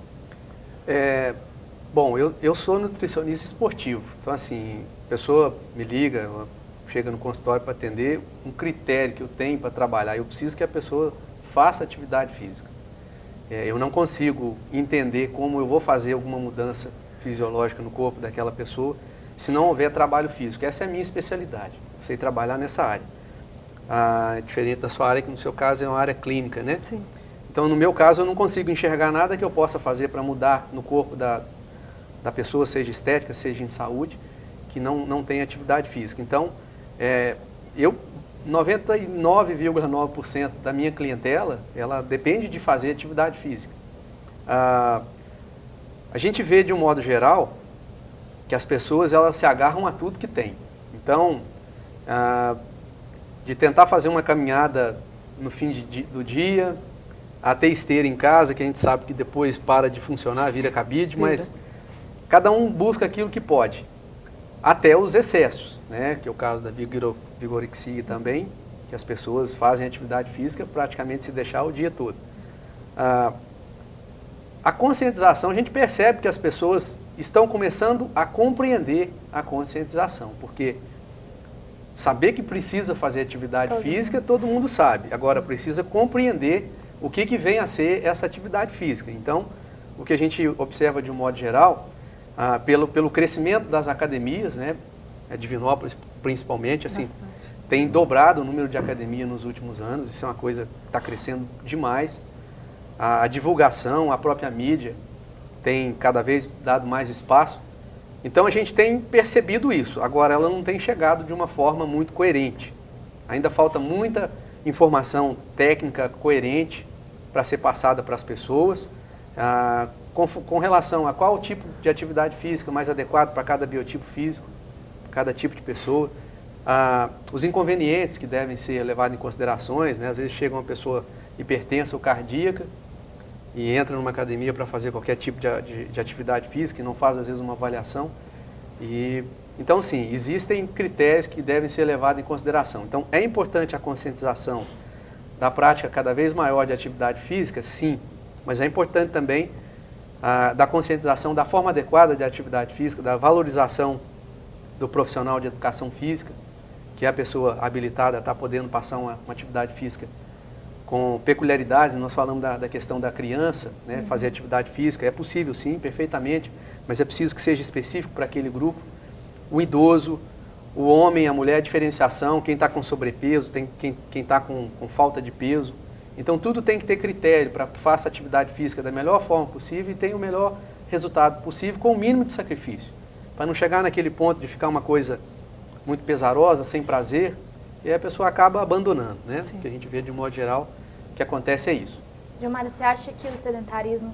Bom, eu sou nutricionista esportivo, então assim, a pessoa me liga, chega no consultório para atender, um critério que eu tenho para trabalhar, eu preciso que a pessoa faça atividade física. Eu não consigo entender como eu vou fazer alguma mudança fisiológica no corpo daquela pessoa se não houver trabalho físico. Essa é a minha especialidade, sei trabalhar nessa área. Diferente da sua área, que no seu caso é uma área clínica, né? Sim. Então, no meu caso, eu não consigo enxergar nada que eu possa fazer para mudar no corpo da pessoa, seja estética, seja em saúde, que não tem atividade física. Então, 99,9% da minha clientela, ela depende de fazer atividade física. A gente vê, de um modo geral, que as pessoas elas se agarram a tudo que tem. Então, de tentar fazer uma caminhada no fim do dia, a ter esteira em casa, que a gente sabe que depois para de funcionar, vira cabide, mas cada um busca aquilo que pode, até os excessos, né? Que é o caso da vigorexia também, que as pessoas fazem atividade física praticamente se deixar o dia todo. A conscientização, a gente percebe que as pessoas estão começando a compreender a conscientização, porque saber que precisa fazer atividade física, todo mundo sabe. Agora, precisa compreender o que vem a ser essa atividade física. Então, o que a gente observa de um modo geral, pelo crescimento das academias, né, Divinópolis principalmente, assim, tem dobrado o número de academias nos últimos anos, isso é uma coisa que está crescendo demais. A divulgação, a própria mídia tem cada vez dado mais espaço. Então a gente tem percebido isso, agora ela não tem chegado de uma forma muito coerente. Ainda falta muita informação técnica coerente para ser passada para as pessoas, com relação a qual tipo de atividade física mais adequado para cada biotipo físico, cada tipo de pessoa, os inconvenientes que devem ser levados em considerações, né? Às vezes chega uma pessoa hipertensa ou cardíaca e entra numa academia para fazer qualquer tipo de atividade física e não faz, às vezes, uma avaliação. Então, sim, existem critérios que devem ser levados em consideração. Então, é importante a conscientização da prática cada vez maior de atividade física, sim, mas é importante também da conscientização da forma adequada de atividade física, da valorização do profissional de educação física, que é a pessoa habilitada a estar podendo passar uma atividade física com peculiaridades. Nós falamos da questão da criança, né, fazer atividade física, é possível sim, perfeitamente, mas é preciso que seja específico para aquele grupo. O idoso, o homem, a mulher, a diferenciação, quem está com sobrepeso, quem está com falta de peso. Então tudo tem que ter critério para que faça atividade física da melhor forma possível e tenha o melhor resultado possível com o mínimo de sacrifício. Para não chegar naquele ponto de ficar uma coisa muito pesarosa, sem prazer, e aí a pessoa acaba abandonando, né? O que a gente vê de um modo geral, o que acontece é isso. Gilmara, você acha que o sedentarismo,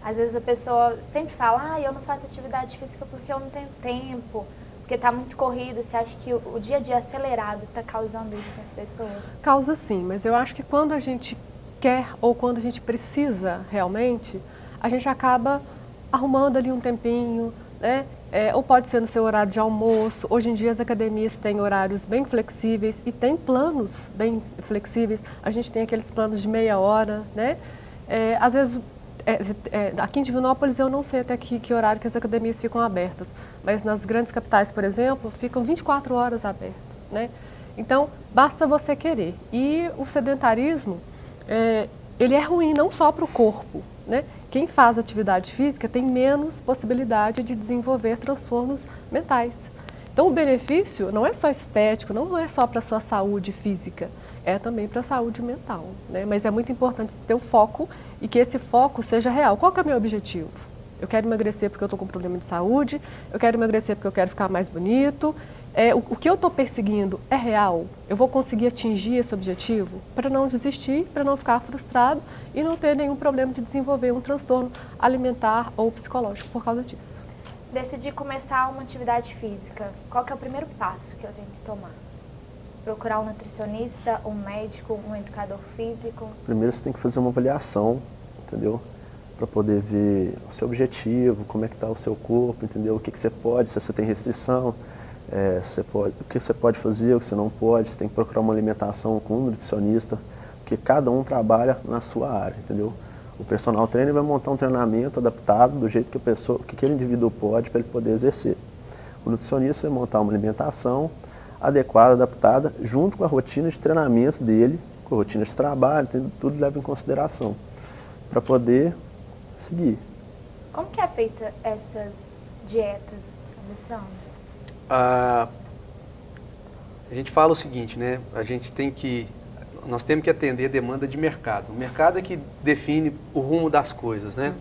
às vezes a pessoa sempre fala, eu não faço atividade física porque eu não tenho tempo, porque está muito corrido. Você acha que o dia a dia acelerado está causando isso nas pessoas? Causa sim, mas eu acho que quando a gente quer ou quando a gente precisa realmente, a gente acaba arrumando ali um tempinho, né? Ou pode ser no seu horário de almoço. Hoje em dia as academias têm horários bem flexíveis e tem planos bem flexíveis. A gente tem aqueles planos de meia hora, né? Às vezes, aqui em Divinópolis eu não sei até que horário que as academias ficam abertas, mas nas grandes capitais, por exemplo, ficam 24 horas abertas, né? Então, basta você querer. E o sedentarismo, ele é ruim não só para o corpo, né? Quem faz atividade física tem menos possibilidade de desenvolver transtornos mentais. Então, o benefício não é só estético, não é só para a sua saúde física, é também para a saúde mental, né? Mas é muito importante ter o foco e que esse foco seja real. Qual que é o meu objetivo? Eu quero emagrecer porque eu estou com problema de saúde, eu quero emagrecer porque eu quero ficar mais bonito. O que eu estou perseguindo é real? Eu vou conseguir atingir esse objetivo? Para não desistir, para não ficar frustrado e não ter nenhum problema de desenvolver um transtorno alimentar ou psicológico por causa disso. Decidir começar uma atividade física, qual que é o primeiro passo que eu tenho que tomar? Procurar um nutricionista, um médico, um educador físico? Primeiro você tem que fazer uma avaliação, entendeu? Para poder ver o seu objetivo, como é que está o seu corpo, entendeu? O que você pode, se você tem restrição, o que você pode fazer, o que você não pode. Você tem que procurar uma alimentação com um nutricionista, porque cada um trabalha na sua área, entendeu? O personal trainer vai montar um treinamento adaptado do jeito que que aquele indivíduo pode para ele poder exercer. O nutricionista vai montar uma alimentação adequada, adaptada, junto com a rotina de treinamento dele, com a rotina de trabalho, tudo leva em consideração, para poder seguir. Como que é feita essas dietas, Alessandra? A gente fala o seguinte, né? Nós temos que atender a demanda de mercado. O mercado é que define o rumo das coisas, né?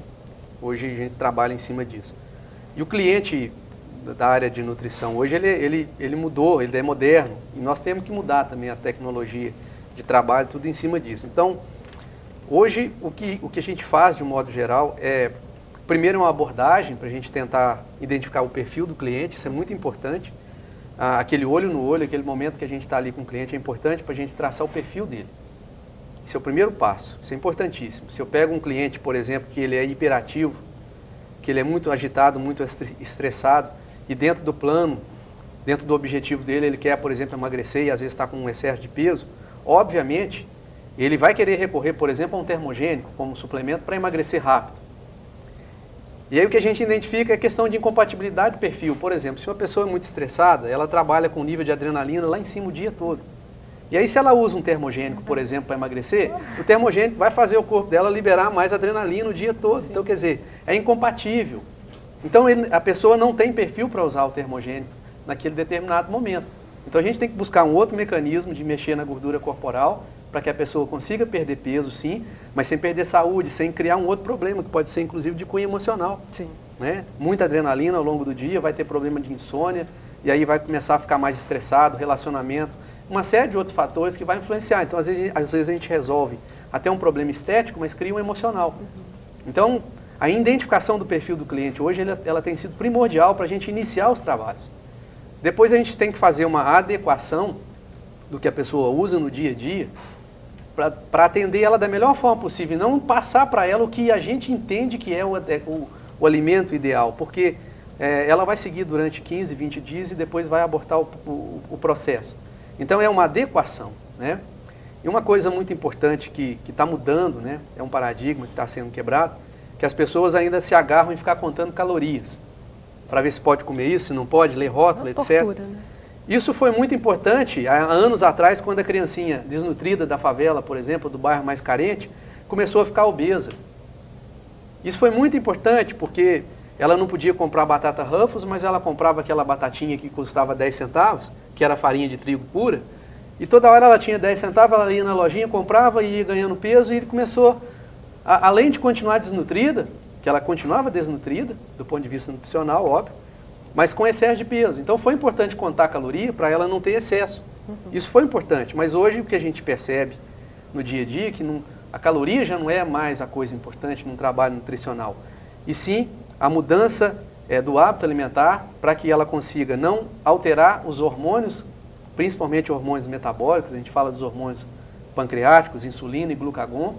Hoje a gente trabalha em cima disso. E o cliente da área de nutrição hoje ele mudou, ele é moderno. E nós temos que mudar também a tecnologia de trabalho, tudo em cima disso. Então, hoje o que a gente faz de um modo geral é, primeiro, uma abordagem para a gente tentar identificar o perfil do cliente, isso é muito importante. Aquele olho no olho, aquele momento que a gente está ali com o cliente é importante para a gente traçar o perfil dele. Esse é o primeiro passo, isso é importantíssimo. Se eu pego um cliente, por exemplo, que ele é hiperativo, que ele é muito agitado, muito estressado, e dentro do plano, dentro do objetivo dele, ele quer, por exemplo, emagrecer e às vezes está com um excesso de peso, obviamente, ele vai querer recorrer, por exemplo, a um termogênico como suplemento para emagrecer rápido. E aí o que a gente identifica é a questão de incompatibilidade de perfil. Por exemplo, se uma pessoa é muito estressada, ela trabalha com nível de adrenalina lá em cima o dia todo. E aí se ela usa um termogênico, por exemplo, para emagrecer, o termogênico vai fazer o corpo dela liberar mais adrenalina o dia todo. Então, quer dizer, é incompatível. Então a pessoa não tem perfil para usar o termogênico naquele determinado momento. Então a gente tem que buscar um outro mecanismo de mexer na gordura corporal para que a pessoa consiga perder peso, sim, mas sem perder saúde, sem criar um outro problema, que pode ser inclusive de cunho emocional. Sim. Né? Muita adrenalina ao longo do dia, vai ter problema de insônia, e aí vai começar a ficar mais estressado, relacionamento, uma série de outros fatores que vai influenciar. Então, às vezes a gente resolve até um problema estético, mas cria um emocional. Então, a identificação do perfil do cliente hoje, ela tem sido primordial para a gente iniciar os trabalhos. Depois a gente tem que fazer uma adequação do que a pessoa usa no dia a dia, para atender ela da melhor forma possível, e não passar para ela o que a gente entende que é o alimento ideal, porque ela vai seguir durante 15, 20 dias e depois vai abortar o processo. Então é uma adequação, né? E uma coisa muito importante que está mudando, né? É um paradigma que está sendo quebrado, que as pessoas ainda se agarram em ficar contando calorias, para ver se pode comer isso, se não pode, ler rótulo, etc. Tortura, né? Isso foi muito importante há anos atrás, quando a criancinha desnutrida da favela, por exemplo, do bairro mais carente, começou a ficar obesa. Isso foi muito importante porque ela não podia comprar batata Ruffles, mas ela comprava aquela batatinha que custava 10 centavos, que era farinha de trigo pura, e toda hora ela tinha 10 centavos, ela ia na lojinha, comprava e ia ganhando peso, e começou, além de continuar desnutrida, que ela continuava desnutrida, do ponto de vista nutricional, óbvio, mas com excesso de peso. Então foi importante contar a caloria para ela não ter excesso. Isso foi importante, mas hoje o que a gente percebe no dia a dia é que a caloria já não é mais a coisa importante num trabalho nutricional, e sim a mudança do hábito alimentar para que ela consiga não alterar os hormônios, principalmente hormônios metabólicos, a gente fala dos hormônios pancreáticos, insulina e glucagon,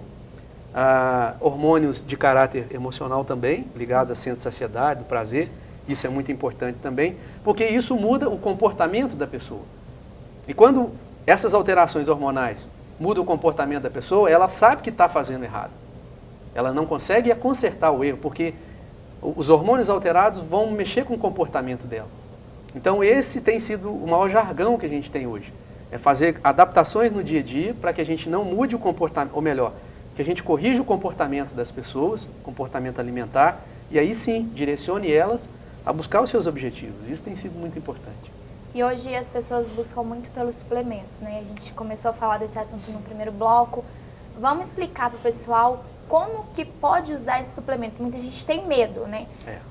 hormônios de caráter emocional também, ligados a centro de saciedade, do prazer. Isso é muito importante também, porque isso muda o comportamento da pessoa. E quando essas alterações hormonais mudam o comportamento da pessoa, ela sabe que está fazendo errado. Ela não consegue consertar o erro, porque os hormônios alterados vão mexer com o comportamento dela. Então esse tem sido o maior jargão que a gente tem hoje. É fazer adaptações no dia a dia para que a gente não mude o comportamento, ou melhor, que a gente corrija o comportamento das pessoas, comportamento alimentar, e aí sim, direcione elas a buscar os seus objetivos. Isso tem sido muito importante. E hoje as pessoas buscam muito pelos suplementos, né? A gente começou a falar desse assunto no primeiro bloco. Vamos explicar para o pessoal como que pode usar esse suplemento. Muita gente tem medo, né?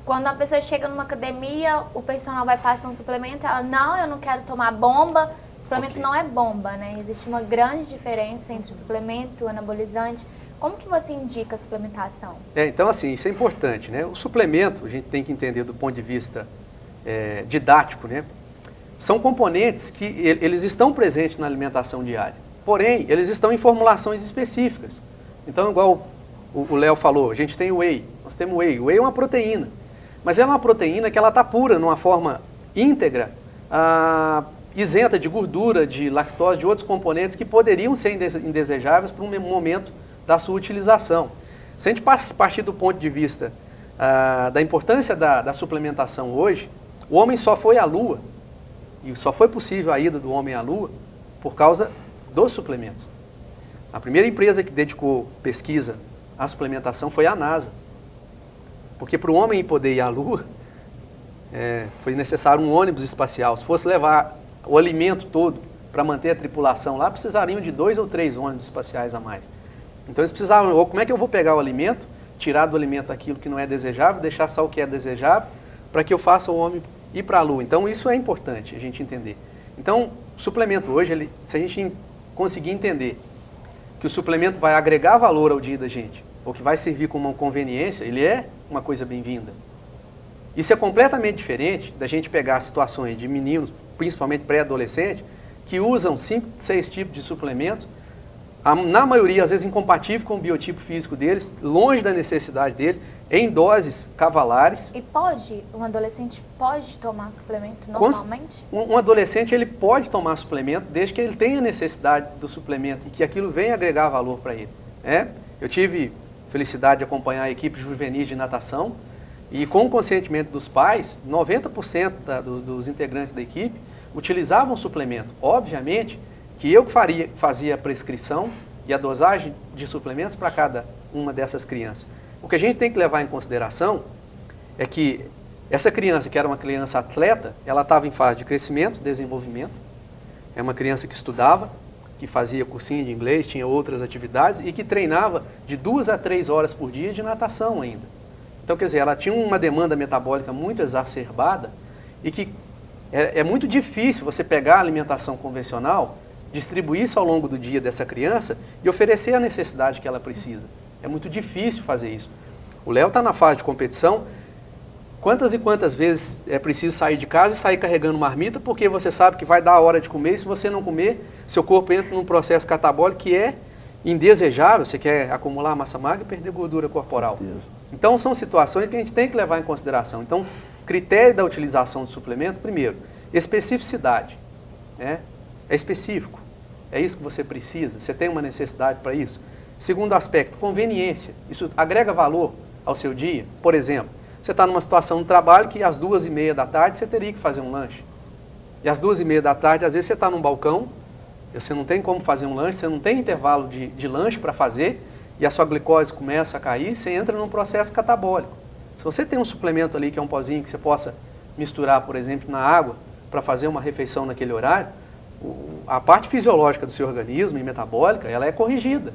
Quando uma pessoa chega numa academia, o personal vai passar um suplemento, ela, não, eu não quero tomar bomba. O suplemento não é bomba, né? Existe uma grande diferença entre o suplemento e o anabolizante. Como que você indica a suplementação? Então, assim, isso é importante, né? O suplemento, a gente tem que entender do ponto de vista didático, né? São componentes que eles estão presentes na alimentação diária. Porém, eles estão em formulações específicas. Então, igual o Léo falou, a gente tem o whey. Nós temos o whey. O whey é uma proteína. Mas é uma proteína que ela está pura, numa forma íntegra, isenta de gordura, de lactose, de outros componentes que poderiam ser indesejáveis para um momento da sua utilização. Se a gente partir do ponto de vista da importância da suplementação hoje, o homem só foi à Lua, e só foi possível a ida do homem à Lua por causa dos suplementos. A primeira empresa que dedicou pesquisa à suplementação foi a NASA. Porque para o homem poder ir à Lua, foi necessário um ônibus espacial. Se fosse levar o alimento todo para manter a tripulação lá, precisariam de 2 ou 3 ônibus espaciais a mais. Então eles precisavam, ou como é que eu vou pegar o alimento, tirar do alimento aquilo que não é desejável, deixar só o que é desejável, para que eu faça o homem ir para a Lua. Então isso é importante a gente entender. Então o suplemento hoje, se a gente conseguir entender que o suplemento vai agregar valor ao dia da gente, ou que vai servir como uma conveniência, ele é uma coisa bem-vinda. Isso é completamente diferente da gente pegar situações de meninos, principalmente pré-adolescentes, que usam 5, 6 tipos de suplementos, na maioria, às vezes, incompatível com o biotipo físico deles, longe da necessidade dele, em doses cavalares. E um adolescente pode tomar suplemento normalmente? Um adolescente, ele pode tomar suplemento desde que ele tenha necessidade do suplemento e que aquilo venha agregar valor para ele. Eu tive felicidade de acompanhar a equipe juvenil de natação e, com o consentimento dos pais, 90% dos integrantes da equipe utilizavam suplemento. Obviamente que eu fazia a prescrição e a dosagem de suplementos para cada uma dessas crianças. O que a gente tem que levar em consideração é que essa criança, que era uma criança atleta, ela estava em fase de crescimento, desenvolvimento. É uma criança que estudava, que fazia cursinho de inglês, tinha outras atividades e que treinava de 2 a 3 horas por dia de natação ainda. Então, quer dizer, ela tinha uma demanda metabólica muito exacerbada e que é muito difícil você pegar a alimentação convencional, distribuir isso ao longo do dia dessa criança e oferecer a necessidade que ela precisa. É muito difícil fazer isso. O Léo está na fase de competição. Quantas e quantas vezes é preciso sair de casa e sair carregando marmita porque você sabe que vai dar a hora de comer e se você não comer, seu corpo entra num processo catabólico que é indesejável. Você quer acumular massa magra e perder gordura corporal. Então são situações que a gente tem que levar em consideração. Então, critério da utilização de suplemento, primeiro, especificidade. É específico. É isso que você precisa. Você tem uma necessidade para isso. Segundo aspecto, conveniência. Isso agrega valor ao seu dia. Por exemplo, você está numa situação no trabalho que às 2h30 da tarde você teria que fazer um lanche. E às 2h30 da tarde, às vezes você está num balcão, você não tem como fazer um lanche, você não tem intervalo de lanche para fazer, e a sua glicose começa a cair, você entra num processo catabólico. Se você tem um suplemento ali que é um pozinho que você possa misturar, por exemplo, na água, para fazer uma refeição naquele horário, a parte fisiológica do seu organismo e metabólica, ela é corrigida.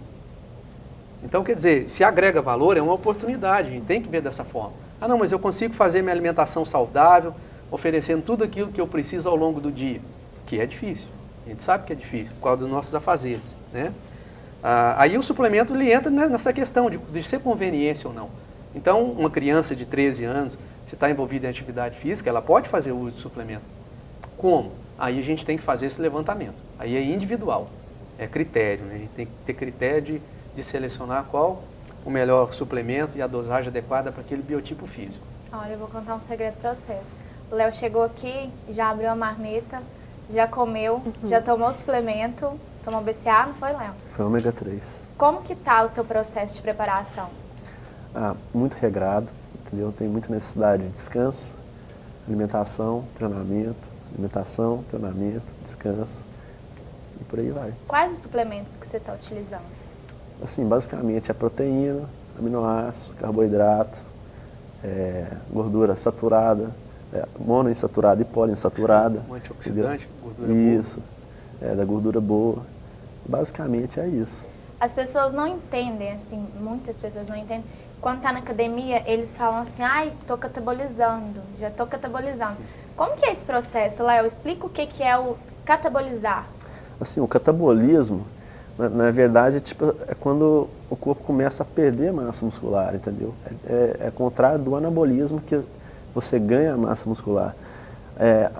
Então, quer dizer, se agrega valor, é uma oportunidade, a gente tem que ver dessa forma. Ah, não, mas eu consigo fazer minha alimentação saudável, oferecendo tudo aquilo que eu preciso ao longo do dia, que é difícil. A gente sabe que é difícil, por causa dos nossos afazeres, né? Aí o suplemento, ele entra nessa questão de ser conveniência ou não. Então, uma criança de 13 anos, se está envolvida em atividade física, ela pode fazer uso de suplemento. Como? Aí a gente tem que fazer esse levantamento. Aí é individual, é critério, né? A gente tem que ter critério de selecionar qual o melhor suplemento e a dosagem adequada para aquele biotipo físico. Olha, eu vou contar um segredo para vocês. O Léo chegou aqui, já abriu a marmita, já comeu, já tomou o suplemento, tomou BCA, não foi, Léo? Foi ômega 3. Como que tá o seu processo de preparação? Muito regrado, entendeu? Tem muita necessidade de descanso, alimentação, treinamento, descanso e por aí vai. Quais os suplementos que você está utilizando? Assim, basicamente é proteína, aminoácido, carboidrato, gordura saturada, monoinsaturada e poliinsaturada. Um antioxidante, gordura isso, boa. Da gordura boa. Basicamente é isso. As pessoas não entendem, assim, muitas pessoas não entendem. Quando está na academia, eles falam assim, ai, estou catabolizando, já estou catabolizando. Como que é esse processo, Léo? Explica o que é o catabolizar. Assim, o catabolismo, na verdade, é quando o corpo começa a perder massa muscular, entendeu? É contrário do anabolismo, que você ganha massa muscular.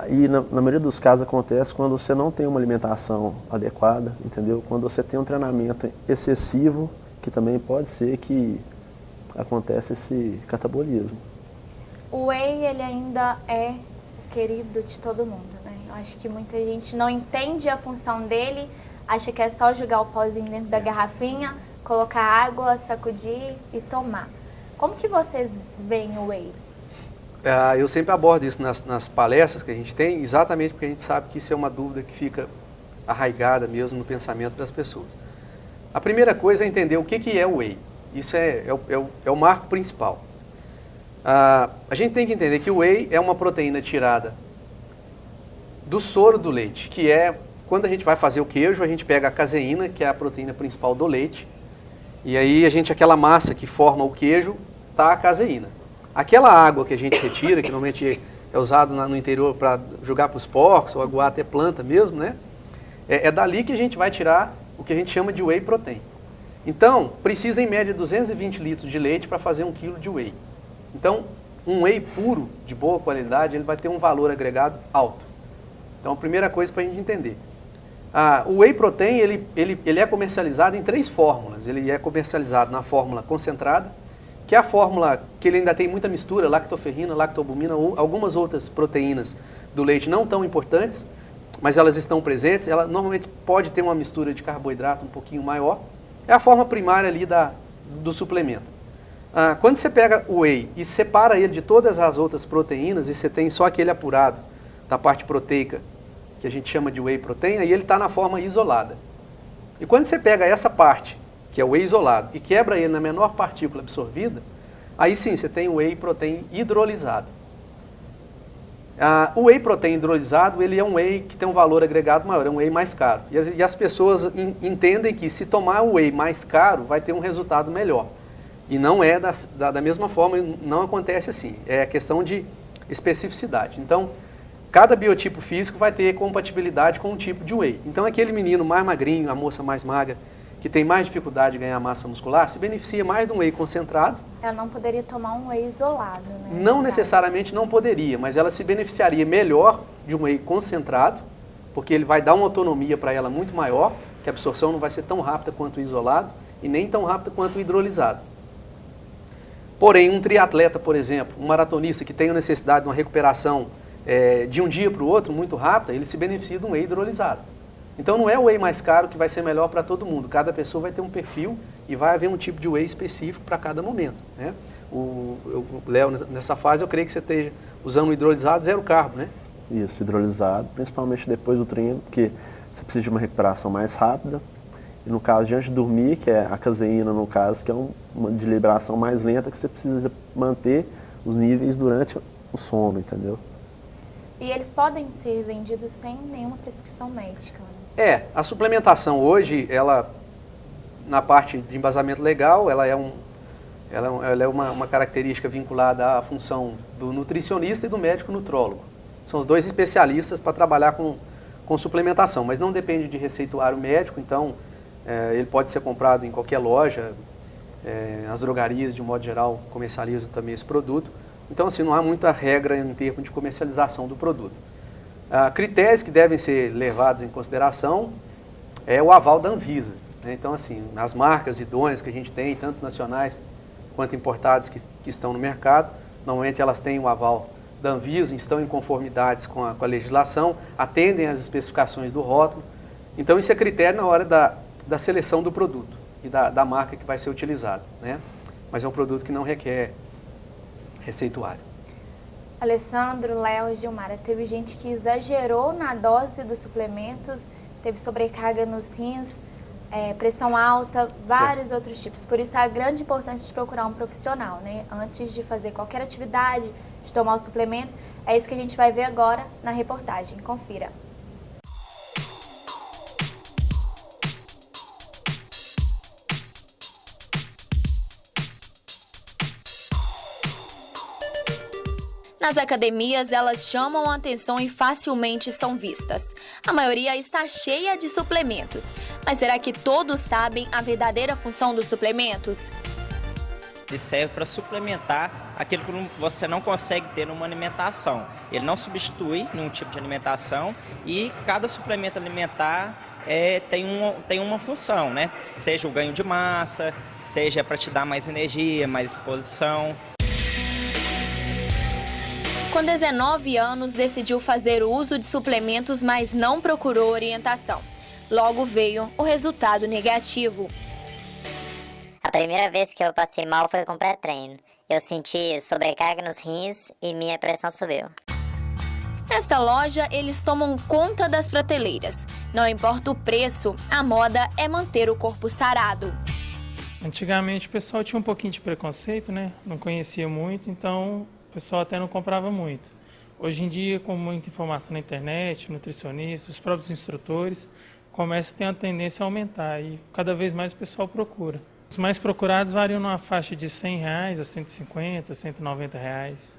E na maioria dos casos acontece quando você não tem uma alimentação adequada, entendeu? Quando você tem um treinamento excessivo, que também pode ser que acontece esse catabolismo. O whey, ele ainda é querido de todo mundo, né? Eu acho que muita gente não entende a função dele, acha que é só jogar o pozinho dentro da garrafinha, colocar água, sacudir e tomar. Como que vocês veem o whey? Eu sempre abordo isso nas palestras que a gente tem, exatamente porque a gente sabe que isso é uma dúvida que fica arraigada mesmo no pensamento das pessoas. A primeira coisa é entender o que é o whey. Isso é o marco principal. A gente tem que entender que o whey é uma proteína tirada do soro do leite, que é, quando a gente vai fazer o queijo, a gente pega a caseína, que é a proteína principal do leite, e aí aquela massa que forma o queijo, tá a caseína. Aquela água que a gente retira, que normalmente é usado no interior para jogar para os porcos, ou aguar até planta mesmo, né? É dali que a gente vai tirar o que a gente chama de whey protein. Então, precisa em média 220 litros de leite para fazer 1 kg de whey. Então, um whey puro, de boa qualidade, ele vai ter um valor agregado alto. Então, a primeira coisa para a gente entender. O whey protein, ele é comercializado em 3 fórmulas. Ele é comercializado na fórmula concentrada, que é a fórmula que ele ainda tem muita mistura, lactoferrina, lactobumina ou algumas outras proteínas do leite não tão importantes, mas elas estão presentes. Ela normalmente pode ter uma mistura de carboidrato um pouquinho maior. É a forma primária ali do suplemento. Quando você pega o whey e separa ele de todas as outras proteínas e você tem só aquele apurado da parte proteica, que a gente chama de whey protein, aí ele está na forma isolada. E quando você pega essa parte, que é o whey isolado, e quebra ele na menor partícula absorvida, aí sim você tem o whey protein hidrolisado. O whey protein hidrolisado, ele é um whey que tem um valor agregado maior, é um whey mais caro. E as pessoas entendem que se tomar o whey mais caro, vai ter um resultado melhor. E não é da mesma forma, não acontece assim. É questão de especificidade. Então, cada biotipo físico vai ter compatibilidade com um tipo de whey. Então, aquele menino mais magrinho, a moça mais magra, que tem mais dificuldade de ganhar massa muscular, se beneficia mais de um whey concentrado. Ela não poderia tomar um whey isolado, né? Não necessariamente não poderia, mas ela se beneficiaria melhor de um whey concentrado, porque ele vai dar uma autonomia para ela muito maior, que a absorção não vai ser tão rápida quanto o isolado e nem tão rápida quanto o hidrolisado. Porém, um triatleta, por exemplo, um maratonista que tem a necessidade de uma recuperação de um dia para o outro muito rápida, ele se beneficia de um whey hidrolisado. Então não é o whey mais caro que vai ser melhor para todo mundo. Cada pessoa vai ter um perfil e vai haver um tipo de whey específico para cada momento, né? Léo, nessa fase eu creio que você esteja usando o hidrolisado 0 carbo, né? Isso, hidrolisado, principalmente depois do treino, porque você precisa de uma recuperação mais rápida. E no caso de antes de dormir, que é a caseína, no caso, que é uma de liberação mais lenta, que você precisa manter os níveis durante o sono, entendeu? E eles podem ser vendidos sem nenhuma prescrição médica, né? A suplementação hoje, ela, na parte de embasamento legal, ela é uma característica vinculada à função do nutricionista e do médico nutrólogo. São os dois especialistas para trabalhar com suplementação, mas não depende de receituário médico, então ele pode ser comprado em qualquer loja, as drogarias, de um modo geral, comercializam também esse produto. Então, assim, não há muita regra em termos de comercialização do produto. Critérios que devem ser levados em consideração é o aval da Anvisa, né? Então, assim, as marcas idôneas que a gente tem, tanto nacionais quanto importadas que estão no mercado, normalmente elas têm o aval da Anvisa, estão em conformidades com a legislação, atendem às especificações do rótulo. Então, isso é critério na hora da seleção do produto e da marca que vai ser utilizada, né? Mas é um produto que não requer receituário. Alessandro, Léo, Gilmara, teve gente que exagerou na dose dos suplementos, teve sobrecarga nos rins, pressão alta, vários outros tipos. Por isso, a grande importância de procurar um profissional, né? Antes de fazer qualquer atividade, de tomar os suplementos. É isso que a gente vai ver agora na reportagem. Confira. Nas academias, elas chamam a atenção e facilmente são vistas. A maioria está cheia de suplementos. Mas será que todos sabem a verdadeira função dos suplementos? Ele serve para suplementar aquilo que você não consegue ter numa alimentação. Ele não substitui nenhum tipo de alimentação e cada suplemento alimentar tem uma função, né? Seja o ganho de massa, seja para te dar mais energia, mais disposição. Com 19 anos, decidiu fazer uso de suplementos, mas não procurou orientação. Logo veio o resultado negativo. A primeira vez que eu passei mal foi com pré-treino. Eu senti sobrecarga nos rins e minha pressão subiu. Nesta loja, eles tomam conta das prateleiras. Não importa o preço, a moda é manter o corpo sarado. Antigamente o pessoal tinha um pouquinho de preconceito, né? Não conhecia muito, então o pessoal até não comprava muito. Hoje em dia, com muita informação na internet, nutricionistas, os próprios instrutores, o comércio tem a tendência a aumentar e cada vez mais o pessoal procura. Os mais procurados variam numa faixa de R$100 a R$150, R$190.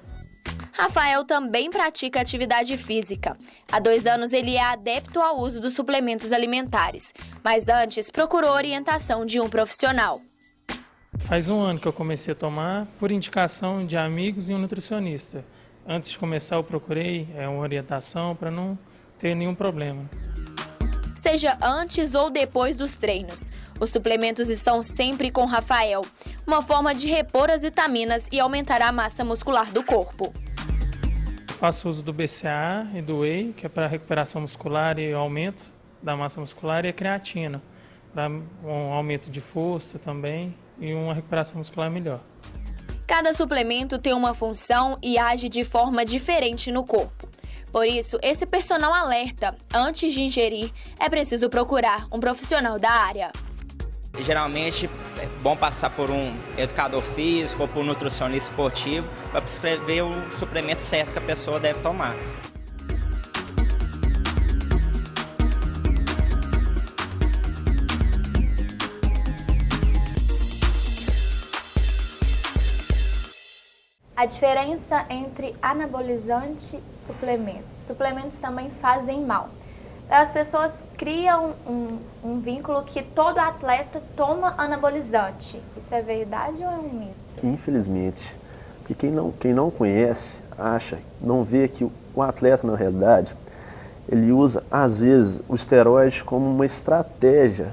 Rafael também pratica atividade física. Há 2 anos ele é adepto ao uso dos suplementos alimentares, mas antes procurou orientação de um profissional. Faz 1 ano que eu comecei a tomar por indicação de amigos e um nutricionista. Antes de começar eu procurei uma orientação para não ter nenhum problema. Seja antes ou depois dos treinos, os suplementos estão sempre com Rafael, uma forma de repor as vitaminas e aumentar a massa muscular do corpo. Faço uso do BCAA e do Whey, que é para recuperação muscular e aumento da massa muscular, e a creatina, para um aumento de força também e uma recuperação muscular melhor. Cada suplemento tem uma função e age de forma diferente no corpo. Por isso, esse personal alerta, antes de ingerir, é preciso procurar um profissional da área. Geralmente é bom passar por um educador físico ou por um nutricionista esportivo para prescrever o suplemento certo que a pessoa deve tomar. A diferença entre anabolizante e suplementos. Suplementos também fazem mal. As pessoas criam um vínculo que todo atleta toma anabolizante. Isso é verdade ou é um mito? Infelizmente. Porque quem não conhece, acha, não vê que o atleta, na realidade, ele usa, às vezes, o esteroide como uma estratégia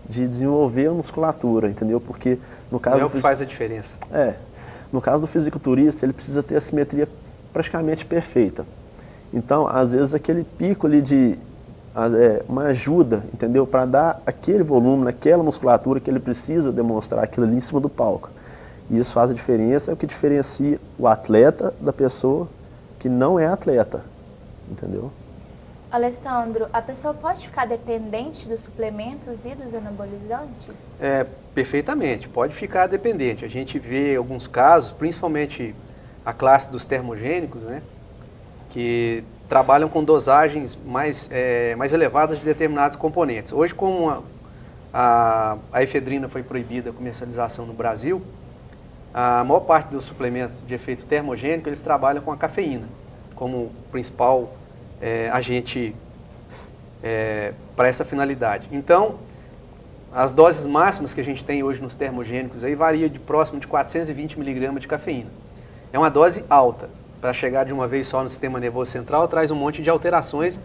de desenvolver a musculatura, entendeu? Porque, no caso... É o que faz a diferença. No caso do fisiculturista, ele precisa ter a simetria praticamente perfeita. Então, às vezes, aquele pico ali de uma ajuda, entendeu? Para dar aquele volume, naquela musculatura que ele precisa demonstrar aquilo ali em cima do palco. E isso faz a diferença, é o que diferencia o atleta da pessoa que não é atleta, entendeu? Alessandro, a pessoa pode ficar dependente dos suplementos e dos anabolizantes? Perfeitamente, pode ficar dependente. A gente vê alguns casos, principalmente a classe dos termogênicos, né, que trabalham com dosagens mais elevadas de determinados componentes. Hoje, como a efedrina foi proibida a comercialização no Brasil, a maior parte dos suplementos de efeito termogênico, eles trabalham com a cafeína como principal agente para essa finalidade. Então, as doses máximas que a gente tem hoje nos termogênicos aí varia de próximo de 420 mg de cafeína. É uma dose alta. Para chegar de uma vez só no sistema nervoso central, traz um monte de alterações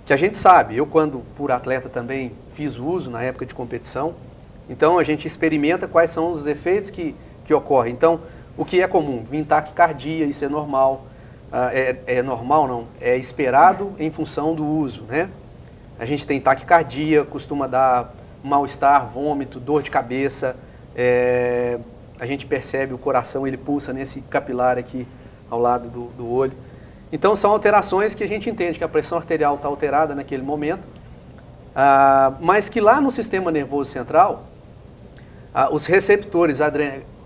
que a gente sabe. Eu, quando por atleta também fiz uso na época de competição, então a gente experimenta quais são os efeitos que ocorrem. Então, o que é comum? Vir taquicardia, isso é normal. Normal não, é esperado em função do uso, né? A gente tem taquicardia, costuma dar mal-estar, vômito, dor de cabeça, a gente percebe o coração, ele pulsa nesse capilar aqui ao lado do olho. Então são alterações que a gente entende que a pressão arterial está alterada naquele momento, mas que lá no sistema nervoso central, os receptores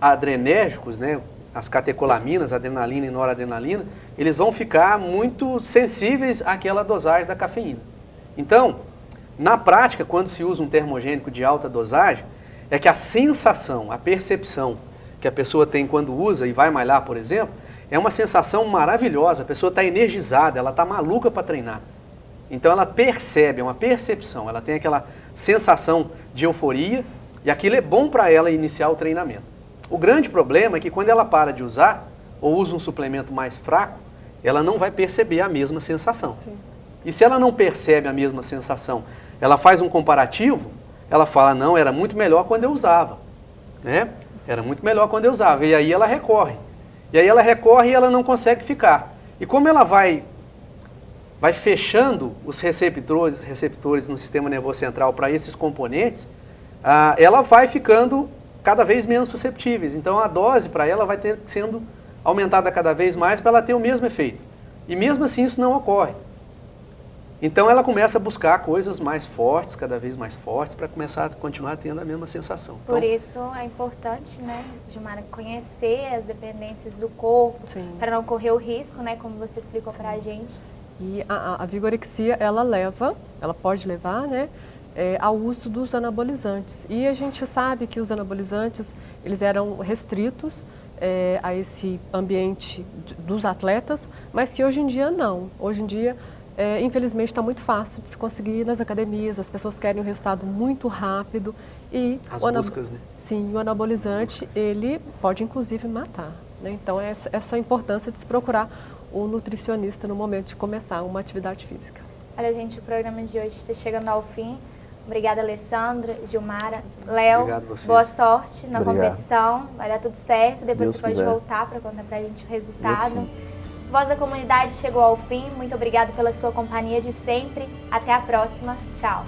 adrenérgicos, né, as catecolaminas, adrenalina e noradrenalina, eles vão ficar muito sensíveis àquela dosagem da cafeína. Então, na prática, quando se usa um termogênico de alta dosagem, é que a sensação, a percepção que a pessoa tem quando usa e vai malhar, por exemplo, é uma sensação maravilhosa, a pessoa está energizada, ela está maluca para treinar. Então ela percebe, é uma percepção, ela tem aquela sensação de euforia e aquilo é bom para ela iniciar o treinamento. O grande problema é que quando ela para de usar, ou usa um suplemento mais fraco, ela não vai perceber a mesma sensação. Sim. E se ela não percebe a mesma sensação, ela faz um comparativo, ela fala, não, era muito melhor quando eu usava, né? Era muito melhor quando eu usava, e aí ela recorre. E aí ela recorre e ela não consegue ficar. E como ela vai fechando os receptores no sistema nervoso central para esses componentes, ela vai ficando cada vez menos susceptíveis. Então a dose para ela vai sendo aumentada cada vez mais para ela ter o mesmo efeito. E mesmo assim isso não ocorre. Então ela começa a buscar coisas mais fortes, cada vez mais fortes, para começar a continuar tendo a mesma sensação. Por isso é importante, né, Gilmara, conhecer as dependências do corpo, para não correr o risco, né, como você explicou para a gente. E a vigorexia, ela pode levar, né, ao uso dos anabolizantes. E a gente sabe que os anabolizantes, eles eram restritos a esse ambiente dos atletas, mas que hoje em dia não. Hoje em dia, infelizmente, está muito fácil de se conseguir ir nas academias, as pessoas querem um resultado muito rápido. E as buscas, né? Sim, o anabolizante, ele pode inclusive matar, né? Então, essa importância de se procurar um nutricionista no momento de começar uma atividade física. Olha, gente, o programa de hoje está chegando ao fim. Obrigada, Alessandra, Gilmara, Léo. Boa sorte na competição. Vai dar tudo certo. Depois você pode voltar para contar para a gente o resultado. Voz da Comunidade chegou ao fim. Muito obrigada pela sua companhia de sempre. Até a próxima. Tchau.